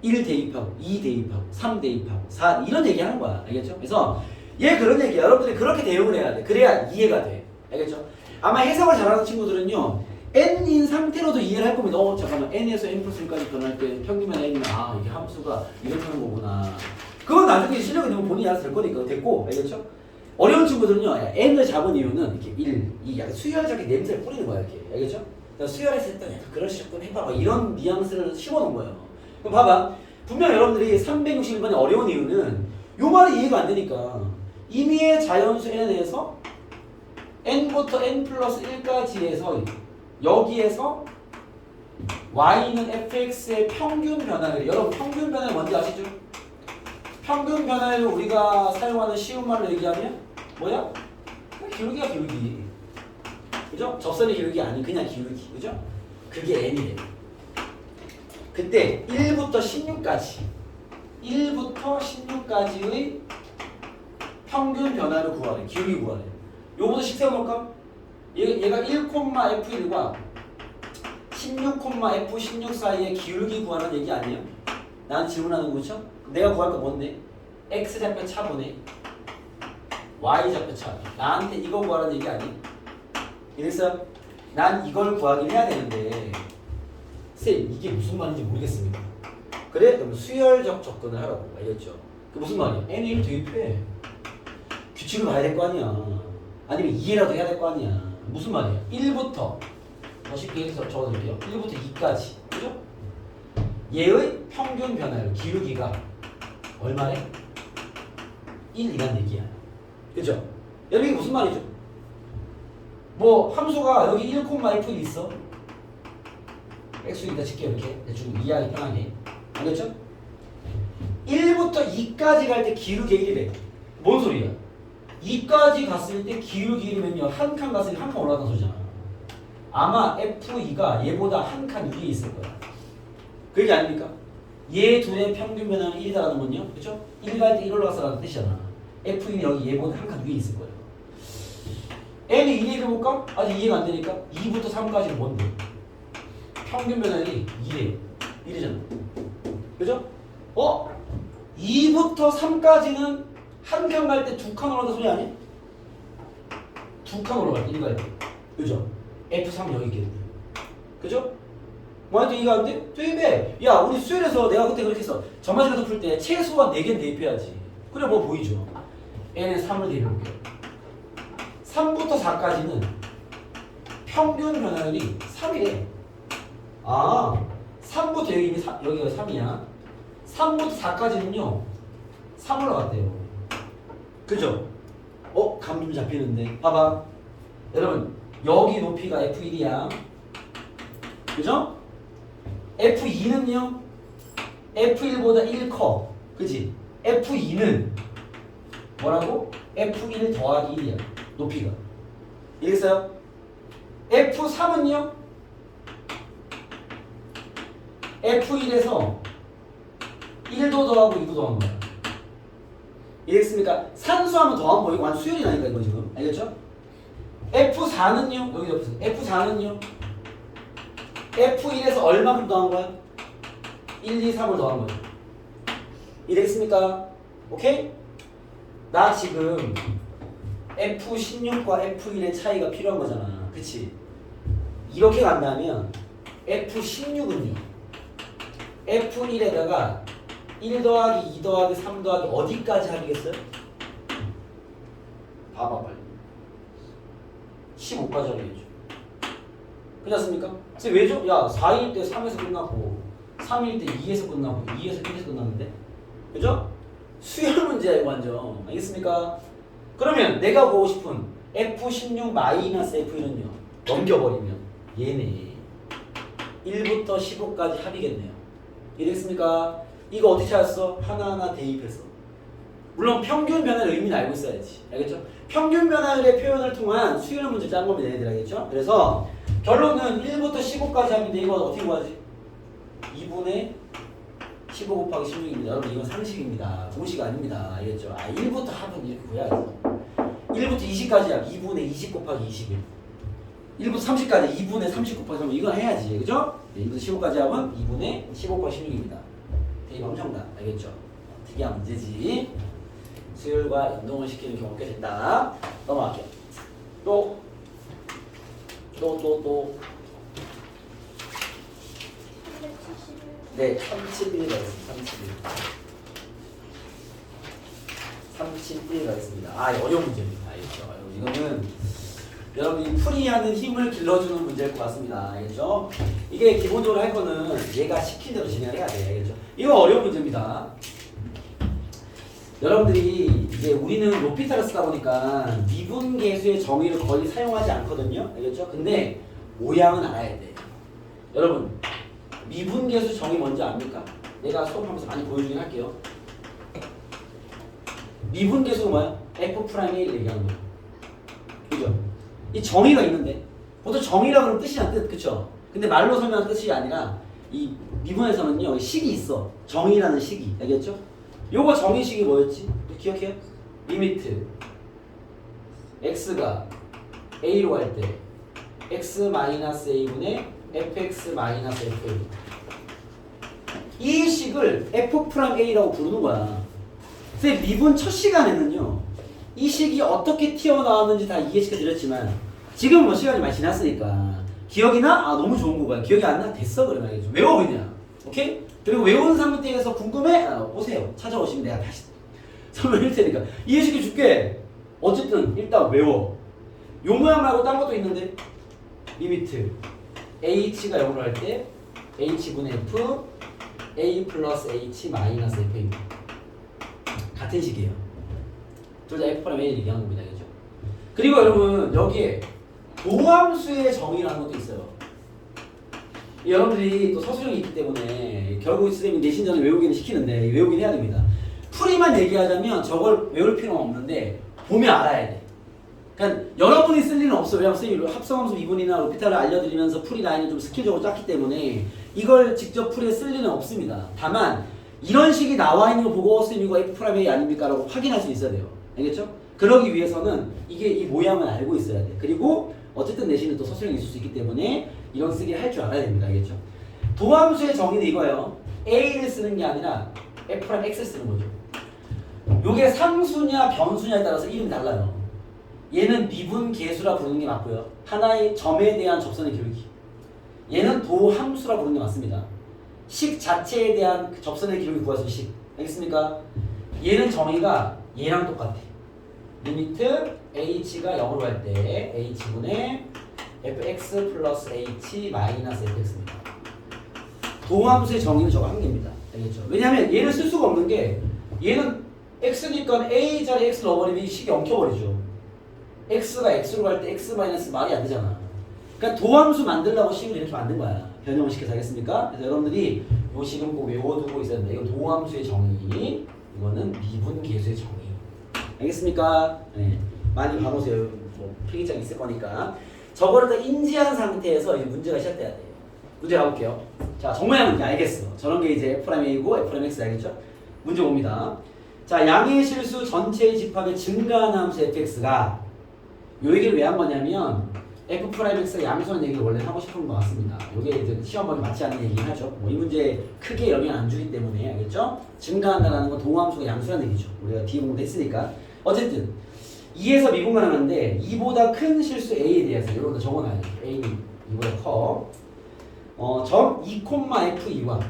1 대입하고 2 대입하고 3 대입하고 4 이런 얘기하는 거야. 알겠죠? 그래서 얘 그런 얘기야. 여러분들이 그렇게 대응을 해야 돼. 그래야 이해가 돼. 알겠죠? 아마 해석을 잘하는 친구들은요 N인 상태로도 이해를 할 겁니다. 잠깐만 N에서 N 플러스 1까지 변할 때 평균면 N이면 이게 함수가 이렇게 하는 거구나. 그건 나중에 실력이 되면 본인이 알아서 될 거니까 됐고. 알겠죠? 어려운 친구들은요 N을 잡은 이유는 이렇게 1, 2 약간 수열적인 냄새를 뿌리는 거야. 이렇게. 알겠죠? 수열했을 때 약간 그럴 수 있군 해봐. 이런 뉘앙스를 심어놓은 거예요. 그럼 봐봐. 분명 여러분들이 361번이 어려운 이유는 요 말이 이해가 안 되니까 임의의 자연수 N에서 N부터 N 플러스 1까지에서 여기에서 Y는 fx의 평균 변화를 여러분 평균 변화를 뭔지 아시죠? 평균 변화를 우리가 사용하는 쉬운 말로 얘기하면 뭐야? 기울기가 기울기. 그죠? 접선의 기울기 아닌 그냥 기울기. 그죠? 그게 N이래요. 그때 1부터 16까지 1부터 16까지의 평균 변화를 구하래. 기울기 구하래. 요거도 식 세워볼까? 얘가 1,f1과 16,f16 사이의 기울기 구하는 얘기 아니에요? 난 질문하는 거죠? 내가 구할 거 뭔데? x좌표 차분해 y좌표 차. 나한테 이거 구하는 얘기 아니에요? 이래서 난 이걸 구하긴 해야 되는데 쌤 이게 무슨 말인지 모르겠습니다. 그래? 그럼 수열적 접근을 하라고. 알겠죠? 그 무슨 말이야? n을 1 대입해. 규칙을 봐야 될 거 아니야. 아니면 이해라도 해야 될 거 아니야. 무슨 말이야? 1부터 쉽게 해서 적어드릴게요. 1부터 2까지. 그죠? 얘의 평균 변화율 기울기가 얼마래? 1이란 얘기야. 그죠? 여러분 이게 무슨 말이죠? 뭐 함수가 여기 1,1 있어. x이다 칠게요. 이렇게 대충 이해하기 편하게. 알겠죠? 1부터 2까지 갈 때 기울기 1이래. 뭔 소리야? 2까지 갔을 때 기울기 1이면요 한 칸 갔을 때 한 칸 올라간다는 소리잖아. 아마 F2가 얘보다 한 칸 위에 있을 거야. 그 얘기 아닙니까? 얘 둘의 평균 변화는 1이다라는 건요. 그죠? 1 갈 때 1 올라갔어라는 뜻이잖아. F2는 여기 얘보다 한 칸 위에 있을 거예요. N이 2 얘기해볼까? 아직 이해가 안 되니까 2부터 3까지는 뭔데? 평균 변화율이 2래요. 1이잖아. 그죠? 2부터 3까지는 한 칸 갈 때 두 칸 올라간다 소리 아니야? 두 칸 올라갈 때 1 갈 때. 그죠? F3 여기 있겠네. 그죠? 뭐한테 이해가 안 돼? 대입해. 야 우리 수열에서 내가 그때 그렇게 했어. 전반식에서 풀 때 최소한 4개는 대입해야지. 그래 뭐 보이죠? N에 3을 대입해볼게요. 3부터 4까지는 평균 변화율이 3이래. 3부터 여기가 3이야. 3부터 4까지는요 3 올라갔대요. 그죠? 감 좀 잡히는데 봐봐 여러분 여기 높이가 F1이야. 그죠? F2는요 F1보다 1 커. 그지? F2는 뭐라고? F1 더하기 1이야. 높이가. 이해했어요? F3은요? F1에서 1도 더하고 2도 더한 거야. 이해했습니까? 산수하면 더하면 뭐 이거 완전 수열이라니까 이거 지금. 알겠죠? F4는요? 여기 옆에서 F4는요? F1에서 얼마큼 더한 거야? 1, 2, 3을 더한 거야. 이해했습니까? 오케이? 나 지금 F16과 F1의 차이가 필요한 거잖아. 그치? 이렇게 간다면 F16은요. F1에다가 1 더하기 2 더하기 3 더하기 어디까지 하겠어요? 봐봐 빨리. 15까지 하겠죠. 그렇습니까? 선생님 왜죠? 야 4일 때 3에서 끝났고 3일 때 2에서 끝나고 2에서 1에서 끝났는데 그죠? 수열 문제야 이거 완전. 알겠습니까? 그러면 내가 보고 싶은 F16 마이너스 F1은요 넘겨버리면 얘네 1부터 15까지 합이겠네요. 이해됐습니까? 이거 어떻게 찾았어? 하나하나 대입해서. 물론 평균 변화의 의미는 알고 있어야지. 알겠죠? 평균 변화율의 표현을 통한 수열 문제 짠 겁니다. 얘네들 알겠죠? 그래서 결론은 1부터 15까지 합인데 이거 어떻게 구하지? 2분의 15 곱하기 16입니다. 여러분 이건 상식입니다. 공식 아닙니다. 알겠죠? 1부터 합은 이렇게 구해야죠. 1부터 20까지 합 2분의 20 곱하기 21. 1부터 30까지 2분의 30 곱하기 30. 이건 해야지. 그죠? 1부터 15까지 합은 2분의 15 곱하기 16입니다. 대입하면 정답. 알겠죠? 특이한 문제지. 수열과 연동을 시키는 경우가 꽤 된다. 넘어갈게요. 또 371. 네, 31가 있습니다. 31가 있습니다. 어려운 문제입니다. 알겠죠? 이거는 여러분이 풀이하는 힘을 길러주는 문제일 것 같습니다. 알겠죠? 이게 기본적으로 할 거는 얘가 시킨 대로 진행을 해야 돼. 알겠죠? 이거 어려운 문제입니다. 여러분들이 이제 우리는 로피탈을 쓰다 보니까 미분계수의 정의를 거의 사용하지 않거든요. 알겠죠? 근데 모양은 알아야 돼. 여러분 미분계수 정의 뭔지 압니까? 내가 수업하면서 많이 보여주긴 할게요. 미분계수가 뭐야? F'A를 얘기하는 거야. 그죠? 이 정의가 있는데 보통 정의라고 하면 뜻이란 뜻, 그쵸? 근데 말로 설명하는 뜻이 아니라 이 미분에서는요 식이 있어. 정의라는 식이. 알겠죠? 요거 정의식이 뭐였지? 기억해요? 리미트 x가 a로 갈 때 x-a분의 fx-fa 이 식을 F'A라고 부르는 거야. 선생님 미분 첫 시간에는요 이 식이 어떻게 튀어나왔는지 다 이해시켜 드렸지만 지금 뭐 시간이 많이 지났으니까 기억이 나? 너무 좋은 거야. 기억이 안 나? 됐어 그러면 알겠죠? 외워 그냥. 오케이? 그리고 외우는 상태에서 궁금해? 보세요. 찾아오시면 내가 다시 설명할 테니까 이해시켜 줄게. 어쨌든 일단 외워. 요 모양 말고 딴 것도 있는데 리미트 h가 0으로 할 때 h분의 f a 플러스 h 마이너스 f입니다. 같은 식이에요. 둘 다 F'A를 얘기하는 겁니다. 그죠? 그리고 여러분 여기에 도함수의 정의라는 것도 있어요. 여러분들이 또 서술형이 있기 때문에 결국 선생님이 내신 전에 외우기는 시키는데 외우긴 해야 됩니다. 풀이만 얘기하자면 저걸 외울 필요는 없는데 보면 알아야 돼. 그러니까 여러분이 쓸 일은 없어요. 왜냐면 선생님이 합성함수 미분이나 로피탈을 알려드리면서 풀이 라인을 좀 스킬적으로 짰기 때문에 이걸 직접 풀이에 쓸 일은 없습니다. 다만 이런 식이 나와 있는 거 보고 선생님 이거 F'A 아닙니까? 라고 확인할 수 있어야 돼요. 알겠죠? 그러기 위해서는 이게 이 모양을 알고 있어야 돼. 그리고 어쨌든 내신은 또 서술형이 있을 수 있기 때문에 이런 쓰기 할 줄 알아야 됩니다. 알겠죠? 도함수의 정의는 이거예요. A를 쓰는 게 아니라 F'X를 쓰는 거죠. 요게 상수냐 변수냐에 따라서 이름이 달라요. 얘는 미분계수라 부르는 게 맞고요. 하나의 점에 대한 접선의 기울기. 얘는 도함수라 부르는 게 맞습니다. 식 자체에 대한 접선의 기울기 구할 수 있는 식. 알겠습니까? 얘는 정의가 얘랑 똑같아. 리미트 h가 0으로 갈 때 h분의 fx 플러스 h 마이너스 fx입니다. 도함수의 정의는 저거 한 개입니다. 알겠죠? 왜냐하면 얘를 쓸 수가 없는 게 얘는 x니까 a 자리에 x 넣어버리면 이 식이 엉켜버리죠. x가 x로 갈 때 x 마이너스 말이 안 되잖아. 그러니까 도함수 만들려고 식을 이렇게 만든 거야. 변형을 시켜서. 알겠습니까? 그래서 여러분들이 이 식은 꼭 외워두고 있어야 된다. 이건 도함수의 정의, 이거는 미분계수의 정의. 알겠습니까? 네. 많이 봐놓으세요. 뭐 필기장 있을 거니까. 저거를 다 인지한 상태에서 이제 문제가 시작돼야 돼요. 문제 가볼게요. 자, 정모양 문제 알겠어. 저런 게 이제 F'A고 F'X 알겠죠? 문제 봅니다. 자, 양의 실수 전체의 집합의 증가한 함수 fx가 요 얘기를 왜 한 거냐면 F'X가 양수라는 얘기를 원래 하고 싶은 것 같습니다. 요게 이제 시험번에 맞지 않는 얘기긴 하죠. 뭐 이 문제에 크게 영향 안 주기 때문에 알겠죠? 증가한다는 건 동함수가 양수라는 얘기죠. 우리가 뒤에 공부도 했으니까. 어쨌든 2에서 미분가능한데 2보다 큰 실수 A에 대해서 이런 거 적어놔야 돼요. A는 2보다 커. 점 2,F2와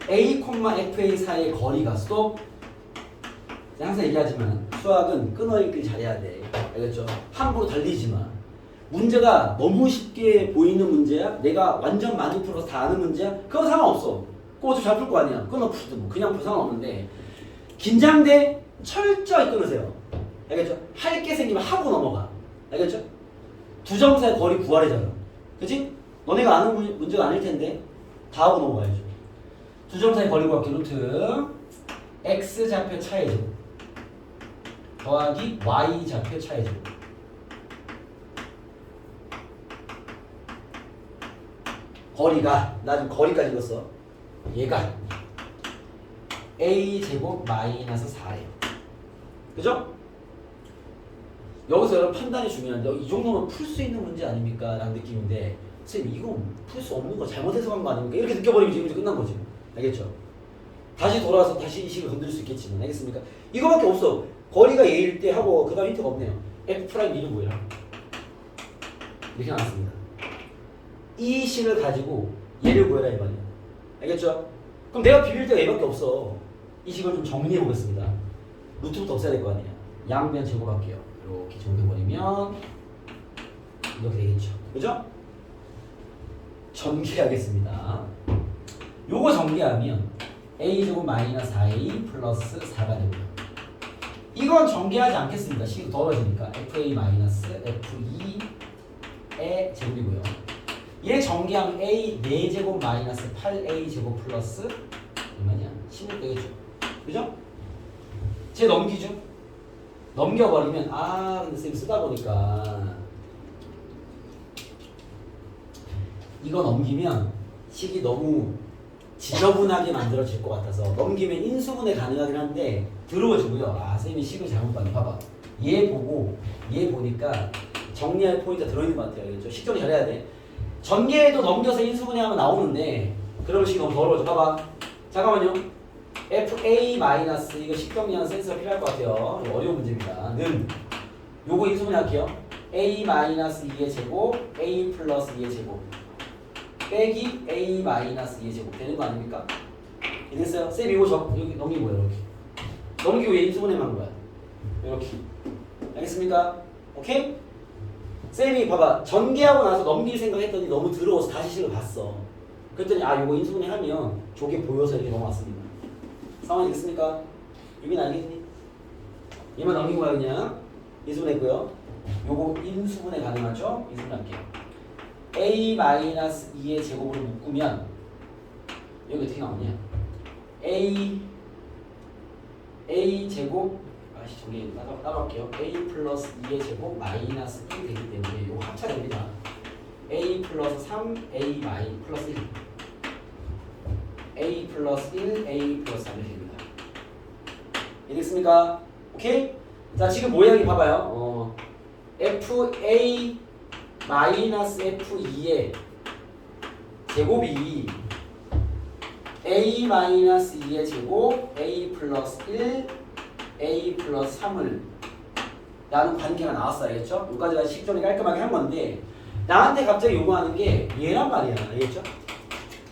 A, FA 사이의 거리가 스톱. 항상 얘기하지만 수학은 끊어읽기 잘해야 돼. 알겠죠? 함부로 달리지 마. 문제가 너무 쉽게 보이는 문제야? 내가 완전 많이 풀어서 다 아는 문제야? 그건 상관없어. 그거 어차피 잘 풀 거 아니야. 끊어 풀든 뭐 그냥 풀 상관없는데 긴장돼? 철저히 끊으세요. 알겠죠? 할 게 생기면 하고 넘어가. 알겠죠? 두 점 사이 거리 구하래잖아. 그치? 너네가 아는 문제가 아닐 텐데 다 하고 넘어가야죠. 두 점 사이 거리 구하기 루트 x 좌표 차의 제곱 더하기 y 좌표 차의 제곱. 거리가 나 지금 거리까지 읽었어. 얘가 a 제곱 마이너스 4예요. 그죠? 여기서 여러분 판단이 중요한데 이 정도면 풀 수 있는 문제 아닙니까? 라는 느낌인데 선생님 이거 풀 수 없는 거 잘못해서 간 거 아닙니까? 이렇게 느껴버리면 지금 끝난 거지. 알겠죠? 다시 돌아와서 다시 이 식을 건들 수 있겠지만 알겠습니까? 이거밖에 없어. 거리가 얘일 때 하고 그 다음 힌트가 없네요. F' 이름 뭐야? 이렇게 나왔습니다. 이 식을 가지고 얘를 구해라 이 말이야. 알겠죠? 그럼 내가 비빌 때가 얘밖에 없어. 이 식을 좀 정리해 보겠습니다. 루트부터 없애야 될 거 아니야. 양변 제곱할게요. 이렇게 정리해버리면 이렇게 되겠죠. 그죠? 전개하겠습니다. 요거 정리하면 a제곱 마이너스 4a 플러스 4가 되고요. 이건 정개하지 않겠습니다. 식이 더러워지니까 fa 마이너스 f2의 제곱이고요. 얘 정개하면 a 4제곱 마이너스 8a 제곱 플러스 얼마냐? 16 되겠죠. 그죠? 쟤 넘기죠? 넘겨버리면 근데 쌤이 쓰다 보니까 이거 넘기면 식이 너무 지저분하게 만들어질 것 같아서 넘기면 인수분해 가능하긴 한데 들어오지고요. 쌤이 식을 잘못 봤네. 봐봐. 얘 보니까 정리할 포인트가 들어있는 것 같아요. 알겠죠? 식 정리 잘해야 돼. 전개도 넘겨서 인수분해하면 나오는데 그러면 식이 너무 더러워져. 봐봐. 잠깐만요. FA 마이너스 이거 식 정리하는 센스가 필요할 것 같아요. 어려운 문제입니다. 는 요거 인수분해 할게요. A 마이너스 2의 제곱 A 플러스 2의 제곱 빼기 A 마이너스 2의 제곱 되는 거 아닙니까? 됐어요? 쌤 이거 여기 넘기고요. 이렇게 넘기고 얘 인수분해만 한 거야. 이렇게 알겠습니까? 오케이? 쌤이 봐봐 전개하고 나서 넘길 생각했더니 너무 더러워서 다시 식을 봤어. 그랬더니 요거 인수분해 하면 저게 보여서 이렇게 넘어왔습니다. 상황이 됐습니까? 유빈 알겠니? 얘만 넘긴 거야 그냥. 인수분해했고요. 요거 인수분해 가능하죠? 인수분해할게요. a-2의 제곱으로 묶으면 여기 어떻게 나오냐? a 제곱 저기 따라갈게요. a 플러스 2의 제곱 마이너스 1이 되기 때문에 요거 합차됩니다. a 플러스 3 a 마이 플러스 1 a 플러스 1 a 플러스 3이 됩니다. 이해됐습니까? 오케이? 자 지금 모양이 봐봐요. fa 마이너스 f2의 제곱이 a 마이너스 2의 제곱 a 플러스 1 a 플러스 3을 라는 관계가 나왔어. 알겠죠? 여기까지가 식정리 깔끔하게 한 건데 나한테 갑자기 요구하는 게 얘란 말이야. 알겠죠?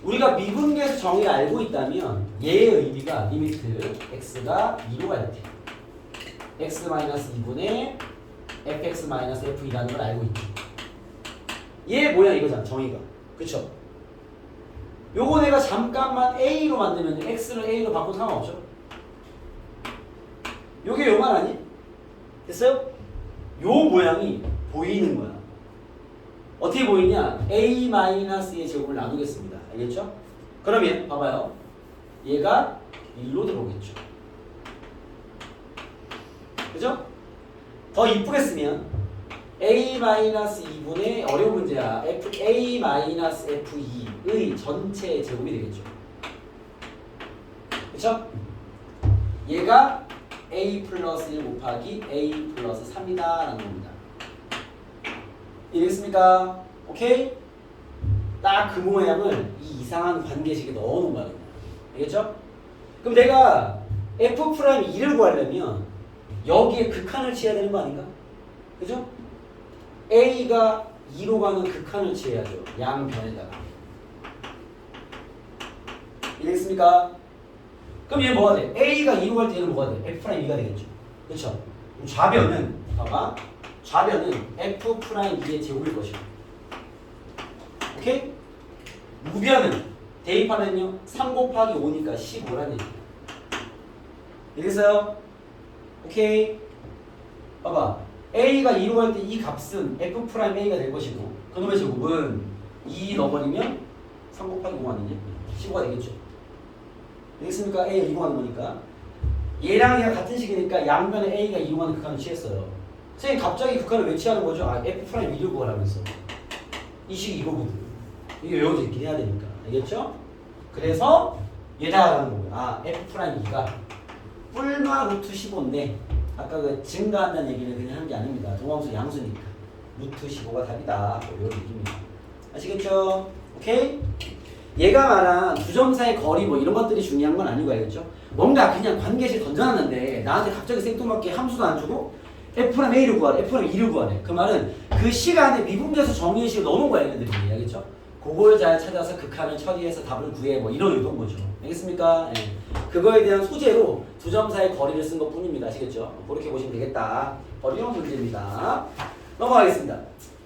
우리가 미분계에서 정의를 알고 있다면 얘의 의미가 리미트 x가 2로 갈 때 x-2분의 fx-f2라는 걸 알고 있죠. 얘 뭐야 이거잖아 정의가. 그쵸? 요거 내가 잠깐만 a로 만들면 x를 a로 바꿔도 상관없죠? 요게 요 말 아니? 됐어요? 요 모양이 보이는 거야. 어떻게 보이냐? a-의 제곱을 나누겠습니다. 알겠죠? 그러면 봐봐요. 얘가 1로 들어오겠죠. 그죠? 더 이쁘게 쓰면 a-2분의 어려운 문제야. a-f2의 전체 제곱이 되겠죠. 그쵸? 얘가 a 플러스 1 곱하기 a 플러스 3이다 라는 겁니다. 이해됐습니까? 오케이? 딱 그 모양을 이 이상한 관계식에 넣어놓은 거야. 알겠죠? 그럼 내가 f'2를 구하려면 여기에 극한을 취해야 되는 거 아닌가? 그죠? a가 2로 가는 극한을 취해야죠. 양변에다가. 이해됐습니까? 그럼 얘는 뭐가 돼? a가 2로 갈 때 얘는 뭐가 돼? f'2가 되겠죠. 그쵸? 그럼 좌변은 봐봐. 좌변은 f'2의 제곱일 것이고. 오케이? 우변은 대입하면요 3 곱하기 5니까 15라는 얘기야. 이해됐어요? 오케이? 봐봐. a가 2로 갈 때 이 값은 f'a가 될 것이고 그놈의 제곱은 2 넣어버리면 3 곱하기 5 아니냐? 15가 되겠죠. 되겠습니까? a가 2로 가는 거니까 얘랑 얘가 같은 식이니까 양변에 a가 2로 가는 극한을 취했어요. 선생님 갑자기 극한을 왜 취하는 거죠? 아 f' 위를 구하라면서 이 식이 이거거든. 이게 외워져 있긴 해야 되니까 알겠죠? 그래서 얘다 하는 거고요. 아 f'2가 뿔마 루트 15인데 아까 그 증가한다는 얘기는 그냥 하는 게 아닙니다. 동함수 양수니까 루트 15가 답이다. 이런 얘기입니다. 아시겠죠? 오케이? 얘가 말한 두 점 사이의 거리 뭐 이런 것들이 중요한 건 아니고 알겠죠? 뭔가 그냥 관계식 던져놨는데 나한테 갑자기 생뚱맞게 함수도 안 주고 f'a를 구하래, f'2를 구하래. 그 말은 그 시간에 미분계수 정의식을 넣어놓은 거야 얘네들이. 알겠죠? 그걸 잘 찾아서 극한을 처리해서 답을 구해 뭐 이런 의도인 거죠. 알겠습니까? 예. 그거에 대한 소재로 두 점 사이의 거리를 쓴 것 뿐입니다. 아시겠죠? 그렇게 보시면 되겠다. 어려운 문제입니다. 넘어가겠습니다.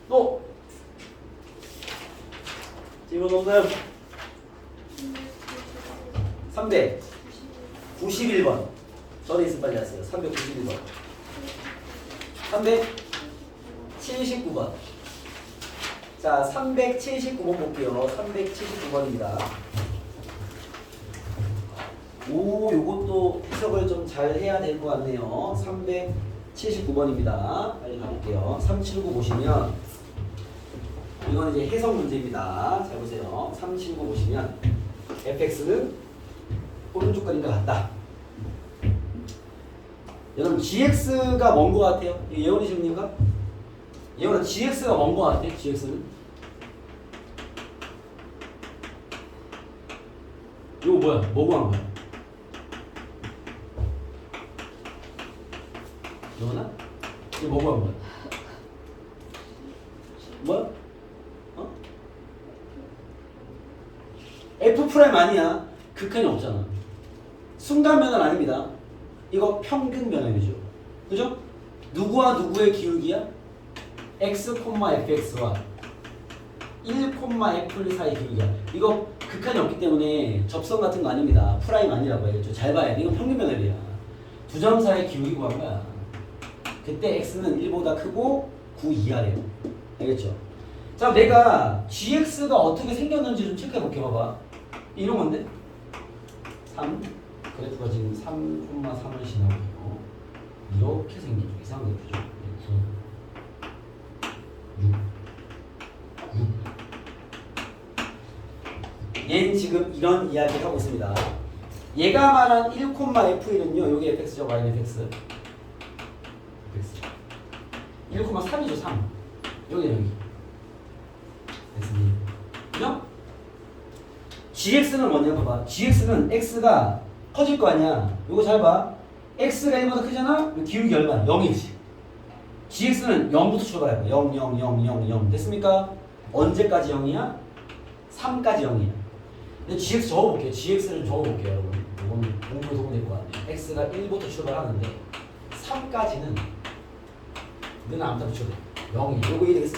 또 질문 없나요? 391번. 전에 있으면 빨리 하세요. 391번. 379번. 자, 379번 볼게요. 379번입니다. 오, 요것도 해석을 좀 잘 해야 될 것 같네요. 379번입니다. 빨리 가볼게요. 379 보시면 이건 이제 해석 문제입니다. 잘 보세요. 379 보시면 fx는 오른쪽 그림과 같다. 여러분 gx가 먼 것 같아요? 예원이 질문인가? 예원아 gx가 먼 것 같아? gx는? 이거 뭐야? 뭐 구한 거야? 예원아? 이거 뭐 구한 거야? 뭐? 어? f' 아니야. 극한이 없잖아. 순간 변화는 아닙니다. 이거 평균 변화이죠. 그죠? 누구와 누구의 기울기야? x, fx와 1, f1 사이 기울기야. 이거 극한이 없기 때문에 접선 같은 거 아닙니다. 프라임 아니라고 해야겠죠. 잘 봐야 돼. 이건 평균 변화율이야. 두 점 사이 기울기 구한 거야. 그때 x는 1보다 크고 9 이하래요. 알겠죠? 자, 내가 gx가 어떻게 생겼는지 좀 체크해 볼게. 봐봐. 이런 건데 3 그래프가 지금 3,3을 지나고 있고 이렇게 생기죠. 이상한 그래프죠. 9 6 얘는 지금 이런 이야기를 하고 있습니다. 얘가 말한 1, f1은요. 여기 fx죠. y는 fx 1,3이죠. 3 여기 됐습니다. 그죠? gx는 뭐냐 봐봐. gx는 x가 커질 거 아니야. 이거 잘 봐. x가 1보다 크잖아? 기울기 얼마야? 0이지. gx는 0부터 출발할 거야. 0, 0, 0, 0, 0. 됐습니까? 언제까지 0이야? 3까지 0이야. 근데 gx 적어볼게요. gx를 적어볼게요, 여러분. 이건 공부에 도움이 될 것 같아요. x가 1부터 출발하는데 3까지는 는 아무튼 붙여도 돼. 0이. 요거 이해 되겠어?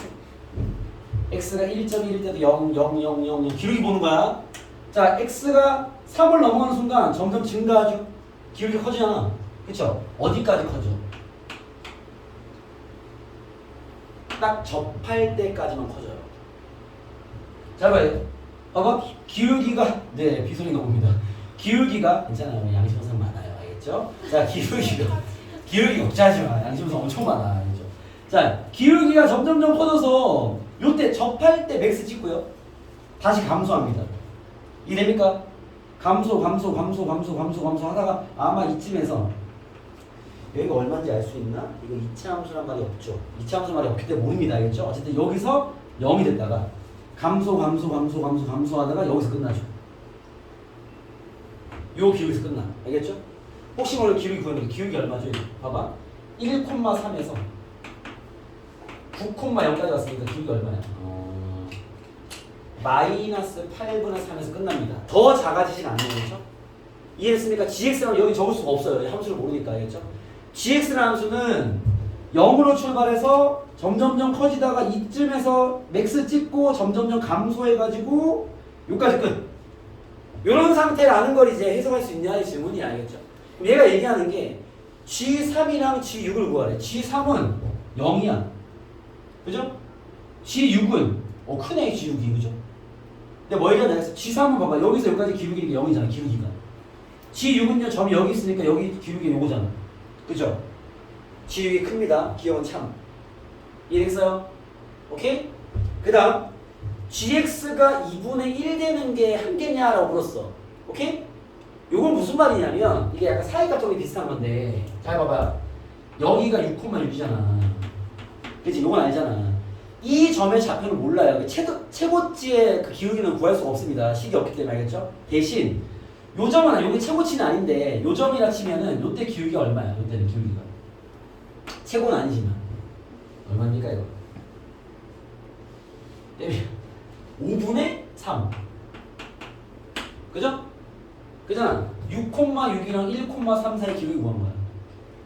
x가 1.1일 때도 0, 0, 0, 0, 0. 기울기 보는 거야. 자, x가 3을 넘어가는 순간 점점 증가하죠. 기울기 커지잖아. 그쵸? 어디까지 커져? 딱 접할 때까지만 커져요. 잘 봐요. 봐봐. 기울기가 네, 비소리 나옵니다. 기울기가 괜찮아요. 양심상 많아요. 알겠죠? 자, 기울기 걱정하지 마. 양심성 엄청 많아. 알죠? 자, 기울기가 점점점 커져서 요때 접할 때 맥스 찍고요. 다시 감소합니다. 이해됩니까? 감소 하다가 아마 이쯤에서 여기가 얼마인지 알 수 있나? 이거 2차 함수란 말이 없죠. 2차 함수 말이 없기 때문에 모릅니다. 알겠죠? 어쨌든 여기서 0이 됐다가 감소하다가 여기서 끝나죠. 요 기울기에서 끝나. 알겠죠? 혹시 모르는 기울기 구하는 게 기울기 얼마죠? 봐봐. 1,3에서 9,0까지 왔으니까 기울기 얼마야? 마이너스 8분의 3에서 끝납니다. 더 작아지진 않는 거죠? 이해했습니까? gx는 여기 적을 수가 없어요. 함수를 모르니까. 알겠죠? gx라는 함수는 0으로 출발해서 점점점 커지다가 이쯤에서 맥스 찍고 점점점 감소해가지고 여기까지 끝. 이런 상태라는 걸 이제 해석할 수 있냐 이 질문이 알겠죠? 그럼 얘가 얘기하는 게 G3이랑 G6을 구하래. G3은 0이야. 그죠? G6은 크네 G6이. 그죠? 근데 뭐 얘기하냐 해서 G3은 봐봐. 여기서 여기까지 기울기가 0이잖아. 기울기가. G6은요 점이 여기 있으니까 여기 기울기 요거잖아. 그죠? G6이 큽니다. 기억은 참. 이해했어요? 오케이? 그 다음 gx가 2분의 1 되는 게 한계냐라고 물었어. 오케이? 요건 무슨 말이냐면 이게 약간 사이값정리 비슷한 건데 잘 봐봐. 여기가 6,6이잖아. 그치? 요건 알잖아. 이 점의 좌표는 몰라요. 최고치의 그 기울기는 구할 수가 없습니다. 식이 없기 때문에. 알겠죠? 대신 요 점은 여기 최고치는 아닌데 요 점이라 치면은 요때 기울기가 얼마야? 요때는 기울기가 최고는 아니지만 얼마입니까 이거? 5분의 3. 그죠? 그잖아. 6,6이랑 1,3 사이 기울기 구한 거야.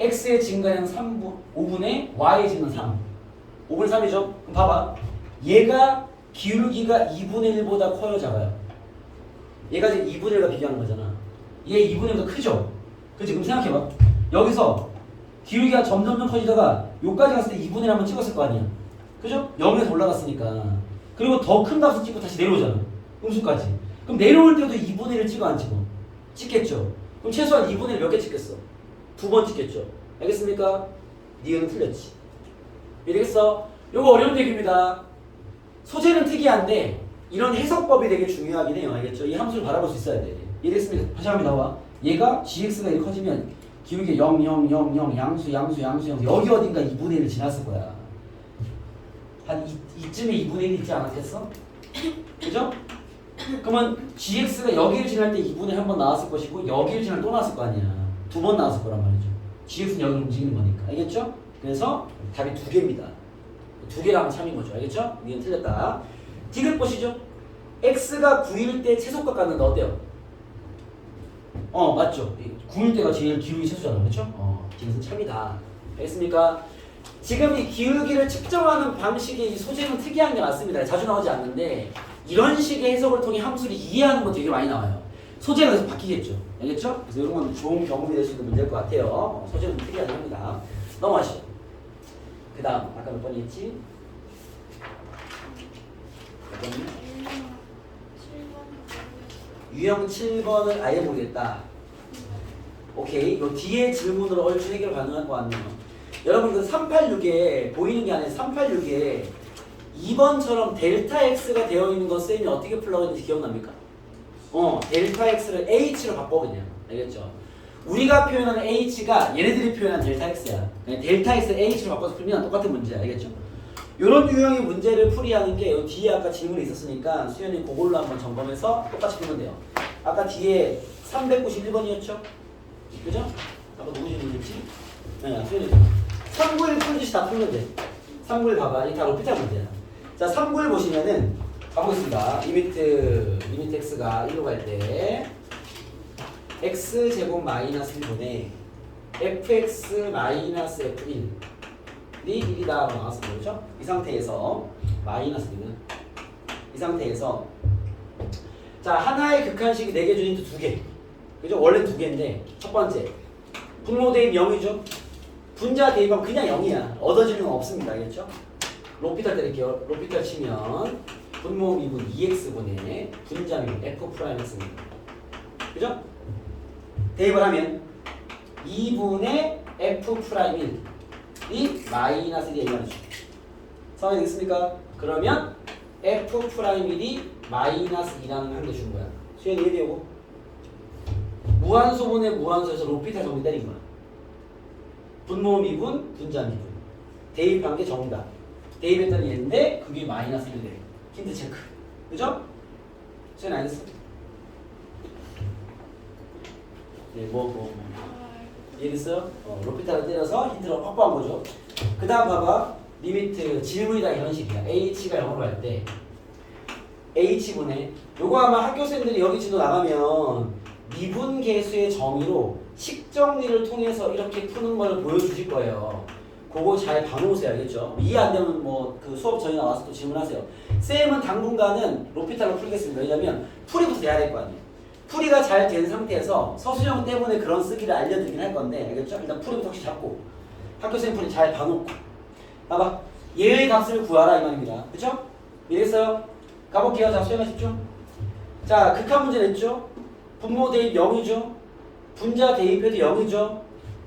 x의 증가량 5분의 y의 증가 3. 5분의 3이죠? 그럼 봐봐. 얘가 기울기가 2분의 1보다 커요, 작아요? 얘가 지금 2분의 1과 비교하는 거잖아. 얘 2분의 1보다 크죠? 그치? 그럼 생각해봐. 여기서 기울기가 점점점 커지다가 여기까지 갔을 때 2분의 1 한번 찍었을 거 아니야. 그죠? 0에서 올라갔으니까. 그리고 더 큰 값을 찍고 다시 내려오잖아. 음수까지. 그럼 내려올 때도 2분의 1을 찍어 안 찍어? 찍겠죠. 그럼 최소한 2분의 1 몇 개 찍겠어? 2번 찍겠죠. 알겠습니까? 니은은 틀렸지. 이해되겠어? 요거 어려운 얘기입니다. 소재는 특이한데 이런 해석법이 되게 중요하긴 해요. 알겠죠? 이 함수를 바라볼 수 있어야 돼. 이해됐습니까? 다시 한번 나와. 얘가 gx가 이렇게 커지면 기울기 0, 0, 0, 0, 양수 여기 어딘가 2분의 1을 지났을 거야. 한 이쯤에 2분의 1 있지 않았겠어? 그죠? 그러면 gx가 여기를 지날 때 2분의 1 한 번 나왔을 것이고 여기를 지날 또 나왔을 거 아니야. 2번 나왔을 거란 말이죠. gx는 여기를 움직이는 거니까. 알겠죠? 그래서 답이 2개입니다. 2개랑 참인 거죠. 알겠죠? 이건 틀렸다. 디귿 보시죠. x가 9일 때 최소값 갖는다. 어때요? 맞죠? 9일 때가 제일 기울기 최소잖아. 그렇죠? 디귿은 참이다. 알겠습니까? 지금 이 기울기를 측정하는 방식의 이 소재는 특이한 게 맞습니다. 자주 나오지 않는데 이런 식의 해석을 통해 함수를 이해하는 거 되게 많이 나와요. 소재가 그래서 바뀌겠죠. 알겠죠? 그래서 이런 건 좋은 경험이 될 수 있는 문제일 것 같아요. 소재는 특이하긴 합니다. 넘어가시죠. 그 다음 아까 몇 번이 했지? 몇 번이요? 유형 7번을 아예 모르겠다. 오케이. 요 뒤에 질문으로 얼추 해결 가능할 것 같네요. 여러분 그 386에 보이는 게 아니라 386에 2번처럼 델타 x가 되어 있는 거 쌤이 어떻게 풀라고 했는지 기억납니까? 델타 x를 h로 바꿔 그냥. 알겠죠? 우리가 표현하는 h가 얘네들이 표현한 델타 x야. 그냥 델타 x를 h로 바꿔서 풀면 똑같은 문제야. 알겠죠? 이런 유형의 문제를 풀이하는 게 요 뒤에 아까 질문이 있었으니까 수연이 그걸로 한번 점검해서 똑같이 풀면 돼요. 아까 뒤에 391번이었죠? 그죠? 아까 누구 질문이었지? 네, 수연이 391 풀듯이 다 풀면 돼. 391 봐봐. 이게 다 로피탈 문제야. 자, 391 보시면은 가보겠습니다. 리미트 x가 1로 갈 때 x제곱 마이너스 1분의 fx 마이너스 f1 이 1이다 나왔습니다. 그렇죠? 이 상태에서 마이너스 1은 이 상태에서 자, 하나의 극한식이 4개 준 힌트 2개. 그죠? 원래 2개인데 첫 번째 분모 대입 0이죠? 분자 대입하면 그냥 0이야. 얻어지는 건 없습니다. 알겠죠? 로피탈 때릴게요. 로피탈 치면 분모 미분 2x분의 분자 미분 f'x입니다. 그죠? 대입을 하면 2분의 F 프라임 1이 마이너스 1이 A가 되죠. 상황이 되겠습니까? 그러면 F 프라임 1이 마이너스 2라는 한 개 준 거야. 수현이 이해되고? 무한소분의 무한소에서 로피탈 정리 때린 거야. 분모 미분, 분자 미분. 대입한 게 정답. 대입했더니 얘인데 그게 마이너스 1이 돼. 힌트 체크. 그죠? 수현이 알겠어? 네, 이해됐어요? 로피탈을 때려서 힌트를 확보한 거죠. 그 다음 봐봐. 리미트 질문이다 이런 식이야. h가 0으로 갈 때 h분의 요거 아마 학교생들이 여기 진도 나가면 미분 계수의 정의로 식정리를 통해서 이렇게 푸는 걸 보여주실 거예요. 그거 잘 봐놓으세요. 알겠죠? 이해 안 되면 뭐 그 수업 전에 나와서 또 질문하세요. 쌤은 당분간은 로피탈로 풀겠습니다. 왜냐면 풀이부터 돼야 될 거 아니에요. 풀이가 잘 된 상태에서 서술형 때문에 그런 쓰기를 알려드리긴 할 건데 알겠죠? 일단 풀이부터 혹시 잡고 학교생 풀이 잘 봐놓고 봐봐. 얘의 값을 구하라 이 말입니다. 그쵸? 이해했어요? 가볼게요. 자, 수행하 집중. 자, 극한 문제 냈죠? 분모 대입 0이죠? 분자 대입해도 0이죠?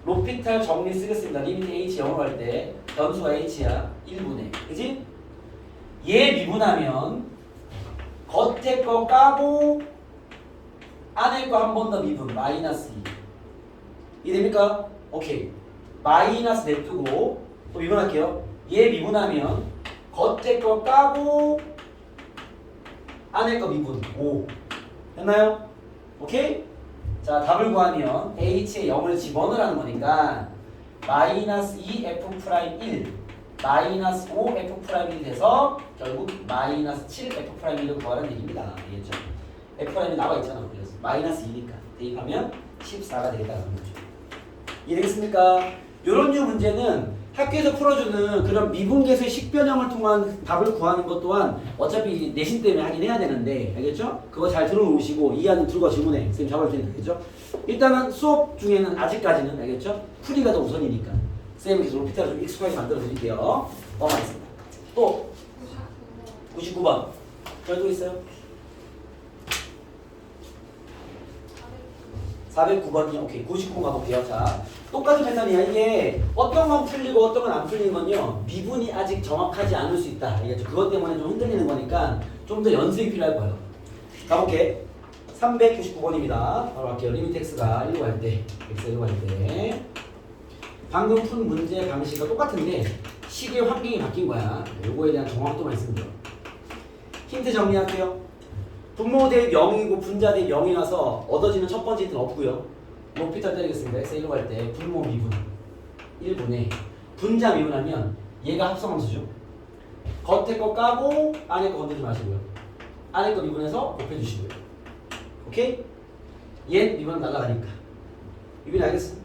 로피탈 정리 쓰겠습니다. 리미트 h 0으로 할 때 변수가 h야. 1분의. 그지? 얘 미분하면 겉에 거 까고 안에 거 한 번 더 미분. 마이너스 2. 이해됩니까? 오케이. 마이너스 냅두고 또 미분할게요. 얘 미분하면 겉에 거 까고 안에 거 미분 5 됐나요? 오케이? 자 답을 구하면 h에 0을 집어넣으라는 거니까 마이너스 2f 프라임 1 마이너스 5f 프라임 1 돼서 결국 마이너스 7f 프라임 1을 구하라는 얘기입니다. 알겠죠? f 프라임이 나와 있잖아. 그래서 마이너스 2니까 대입하면 14가 되겠다는 거죠. 이해되겠습니까? 요런 류 문제는 학교에서 풀어주는 그런 미분계수의 식변형을 통한 답을 구하는 것 또한 어차피 내신 때문에 하긴 해야 되는데 알겠죠? 그거 잘 들어놓으시고 이해하는 들과 질문에 선생님 잡아줄 테니까 알겠죠? 일단은 수업 중에는 아직까지는 알겠죠? 풀이가 더 우선이니까 선생님이 계속 로피탈을 좀 익숙하게 만들어 드릴게요. 넘어가겠습니다. 또 99번 별도 있어요? 409번이요. 오케이. 99번 가볼게요. 자, 똑같은 패턴이야. 이게 어떤 건 풀리고 어떤 건 안 풀리는 건요. 미분이 아직 정확하지 않을 수 있다. 알겠죠? 그것 때문에 좀 흔들리는 거니까 좀 더 연습이 필요할 거예요. 가볼게. 399번입니다. 바로 갈게요. 리미트 x가 1로 갈 때, x가 1로 갈 때. 방금 푼 문제 방식과 똑같은데 시계 환경이 바뀐 거야. 요거에 대한 정확도만 있으면 돼요. 힌트 정리할게요. 분모 대입 0이고 분자 대입 0이라서 얻어지는 첫 번째 힌트는 없고요. 로피탈 때리겠습니다. x 1로 갈 때 분모 미분 1분의 분자 미분하면 얘가 합성함수죠. 겉에 거 까고 안에 거 건드리지 마시고요. 안에 거 미분해서 곱해주시고요. 오케이? 얘 미분 날라가니까. 미분이 알겠어?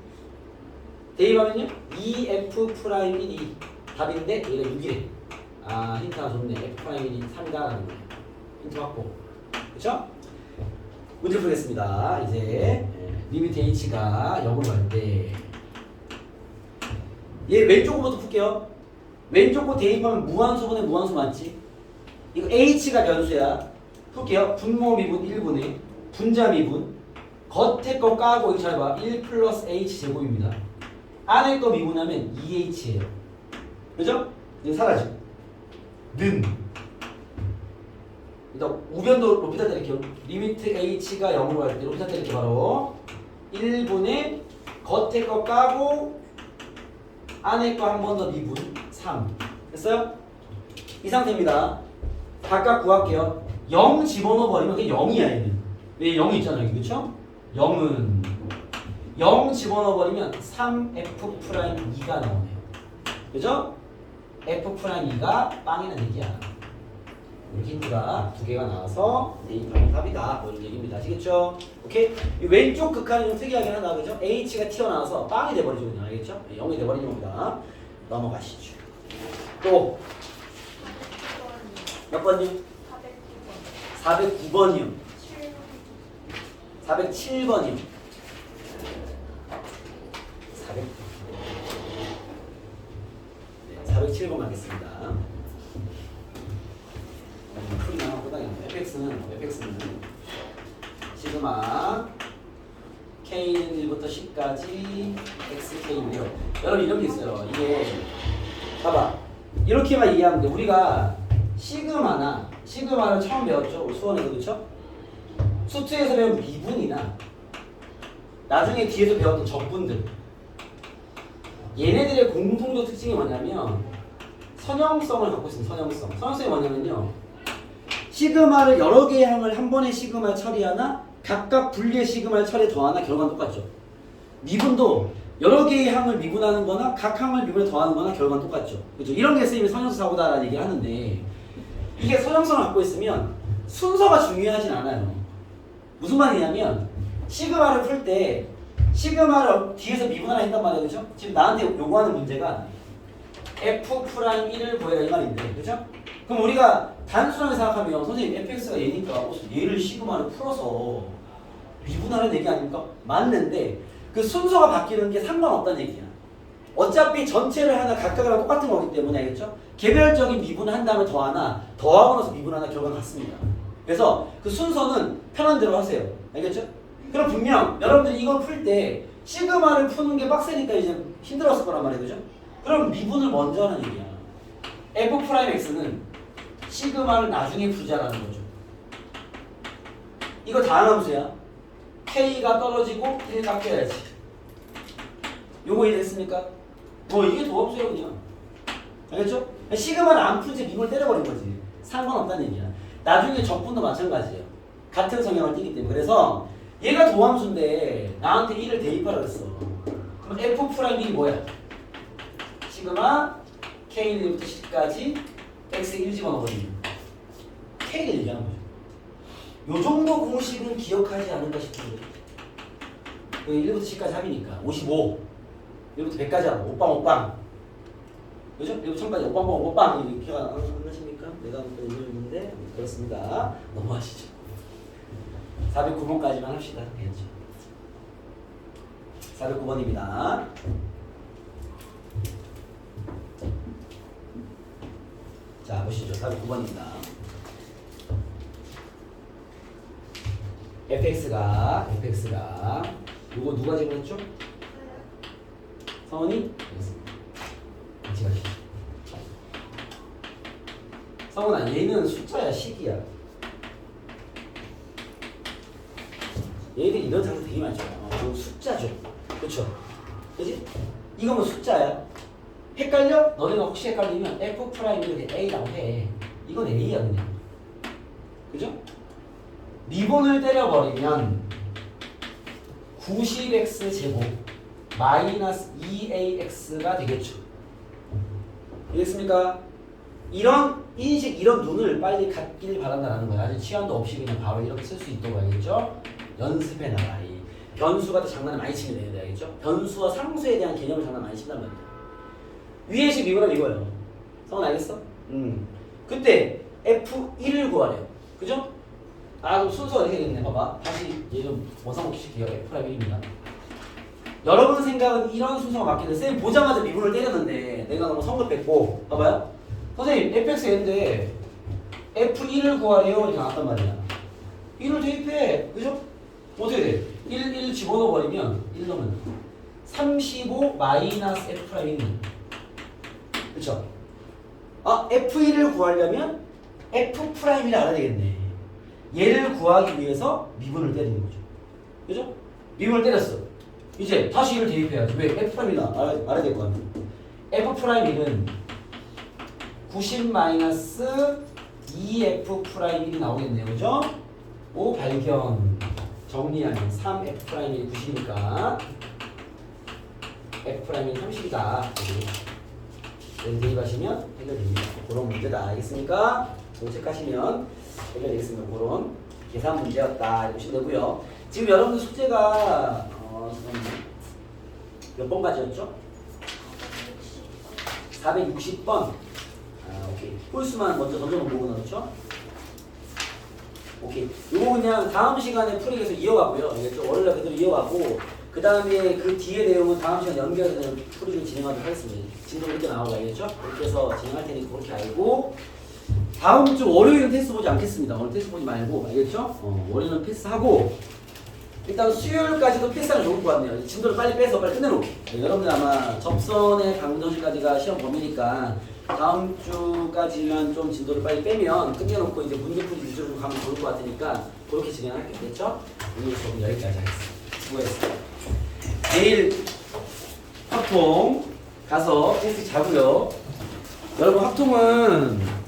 대입하면요 2f 프라임 1이 답인데 얘가 6이래. 아 힌트 하나 좋네. f 프라임 1이 3이다라는 거예요. 힌트 확보. 그쵸? 문제 풀겠습니다. 이제 리미트 h가 0으로 갈 때 얘 왼쪽 거부터 풀게요. 왼쪽 거 대입하면 무한소분의 무한소 맞지? 이거 h가 변수야. 풀게요. 분모 미분 1분의 분자 미분 겉에 거 까고 이거 잘 봐. 1 플러스 h 제곱입니다. 안에 거 미분하면 2h예요. 그죠? 이거 사라져. 는 일단 우변도 로피탈 때릴게요. 리미트 h가 0으로 갈 때 로피탈 때릴게요. 바로 1분의 겉에 거 까고 안에 거 한 번 더 미분 3 됐어요? 이 상태입니다. 각각 구할게요. 0 집어넣어 버리면 그게 0이야 얘는. 왜 0이 있잖아요. 여기 그쵸? 0은 0 집어넣어 버리면 3f 프라임 2가 나오네요. 그죠? f 프라임 2가 빵이라는 얘기야. 힌트가 두 개가 나와서 대입하면 답이다. 뭐 이런 얘기입니다. 아시겠죠? 오케이? 이 왼쪽 극한이 좀 특이하긴 하다. 그죠? h가 튀어나와서 빵이 돼버리죠. 그냥. 알겠죠? 0이 돼버리는 겁니다. 넘어가시죠. 또 몇 번이요? 409번이요. 407번이요. 407번 가겠습니다. 풀이나 fx는 시그마 k는 1부터 C까지 XK인데요. 여러분 이런 게 있어요. 이게 봐봐. 이렇게만 이해하면 돼. 우리가 시그마를 처음 배웠죠. 수원에서 그렇죠? 수트에서 배운 미분이나 나중에 뒤에서 배웠던 적분들 얘네들의 공통적 특징이 뭐냐면 선형성을 갖고 있습니다. 선형성이 뭐냐면요. 시그마를 여러 개의 항을 한 번에 시그마 처리하나 각각 분리의 시그마를 처리해 더하나 결과는 똑같죠. 미분도 여러 개의 항을 미분하는 거나 각 항을 미분해 더하는 거나 결과는 똑같죠. 그렇죠? 이런 게 쌤이 선형성 사고다라는 얘기를 하는데 이게 선형성을 갖고 있으면 순서가 중요하진 않아요. 무슨 말이냐면 시그마를 풀 때 시그마를 뒤에서 미분하나 했단 말이에요. 그렇죠? 지금 나한테 요구하는 문제가 F'1을 구해라 이 말인데 그렇죠? 그럼 우리가 단순하게 생각하면 선생님 fx가 얘니까 얘를 시그마를 풀어서 미분하는 얘기 아닙니까? 맞는데 그 순서가 바뀌는 게 상관없다는 얘기야. 어차피 전체를 하나 각각이랑 똑같은 거기 때문에 알겠죠? 개별적인 미분을 한 다음에 더하고 나서 미분하나 결과가 같습니다. 그래서 그 순서는 편한 대로 하세요. 알겠죠? 그럼 분명 여러분들이 이걸 풀 때 시그마를 푸는 게 빡세니까 이제 힘들었을 거란 말이에요. 그죠? 그럼 미분을 먼저 하는 얘기야. F'X는 시그마를 나중에 풀자라는 거죠. 이거 다항함수야. K가 떨어지고 1 깎여야지. 요거 이해됐습니까? 이게 도함수야 그냥. 알겠죠? 시그마를 안 풀지 미분을 때려버린 거지. 상관없다는 얘기야. 나중에 적분도 마찬가지예요. 같은 성향을 띠기 때문에. 그래서 얘가 도함수인데 나한테 1을 대입하라 그랬어. 그럼 F'이 뭐야? 시그마 K1부터 C까지 X에 1 집어넣어버리면 K를 얘기하는 거죠. 요 정도 공식은 기억하지 않을까 싶은데 1부터 C까지 합이니까 55 1부터 100까지 하고 오빵 그죠? 1부터 1000까지 오빵 이렇게 기억 안 하십니까? 내가 한번 읽었는데 그렇습니다. 넘어가시죠. 409번까지만 합시다. 알겠죠? 409번입니다. 자, 보시죠. 409번입니다. fx가 요거 누가 제공했죠? 성원이? 알겠습니다. 같이 가시죠. 성원아, 얘는 숫자야, 식이야? 얘들이 이런 장소 되게 많죠. 이거 숫자죠. 그쵸? 그지? 이거 뭐 숫자야? 헷갈려? 너네가 혹시 헷갈리면 F'을 A라고 해. 이건 A야 그냥. 그죠? 미분을 때려버리면 90x 제곱 마이너스 2ax가 되겠죠. 이해했습니까? 이런 인식, 이런 눈을 빨리 갖길 바란다는 거야. 아주 시간도 없이 그냥 바로 이렇게 쓸 수 있도록 알겠죠? 연습해놔라. 이 변수가 또 장난을 많이 치면 되는데 알겠죠? 변수와 상수에 대한 개념을 장난 많이 친단 말이야. 위의 식 미분하면 이거예요. 성은 알겠어? 그때 F1을 구하래요. 그죠? 그럼 순서가 이렇게 됐네. 봐봐. 다시 얘 좀 원상복귀시켜요. F'1입니다. 여러분 생각은 이런 순서가 맞겠는데 쌤 보자마자 미분을 때렸는데 내가 너무 성급했고 봐봐요. 선생님 fx인데 F1을 구하래요. 이렇게 나왔단 말이야. 1을 대입해. 그죠? 어떻게 돼? 1 집어넣어버리면 1 넣으면 35 마이너스 F'이 그쵸? F1을 구하려면 F'를 알아야 되겠네. 얘를 구하기 위해서 미분을 때리는 거죠. 그죠? 미분을 때렸어. 이제 다시 1을 대입해야지. 왜? F'이나 알아야 될 거 아니야. F'는 90 마이너스 2F'이 나오겠네요. 그죠? 오 발견. 정리하면 3F'이 90이니까 F'이 30이다. 여기 대입하시면 해결됩니다. 그런 문제다. 알겠습니까? 도착하시면 해결되겠습니다. 그런 계산 문제였다. 이렇게 보시면 되고요. 지금 여러분들 숙제가 몇 번까지였죠? 460번. 오케이. 홀수만 먼저 던져보고 나왔죠? 오케이. 요거 그냥 다음 시간에 풀이기 위해서 이어가고요. 알겠죠? 월요일 그대로 이어가고 그 다음에 그 뒤에 내용은 다음 시간 연결해서 풀이를 진행하도록 하겠습니다. 지금 이렇게 나오고 알겠죠? 그렇게 해서 진행할 테니까 그렇게 알고 다음 주 월요일은 테스트 보지 않겠습니다. 오늘 테스트 보지 말고 알겠죠? 월요일은 패스하고 일단 수요일까지도 필상 좋을 것 같네요. 진도를 빨리 빼서 빨리 끝내놓기. 네, 여러분들 아마 접선의 강정시까지가 시험 범위니까 다음 주까지만 좀 진도를 빨리 빼면 끝내놓고 이제 문제풀이 위주로 가면 좋을 것 같으니까 그렇게 진행할게요. 됐죠? 오늘 수업은 여기까지 하겠습니다. 수고했어요. 내일 확통 가서 테스트 자고요. 여러분 확통은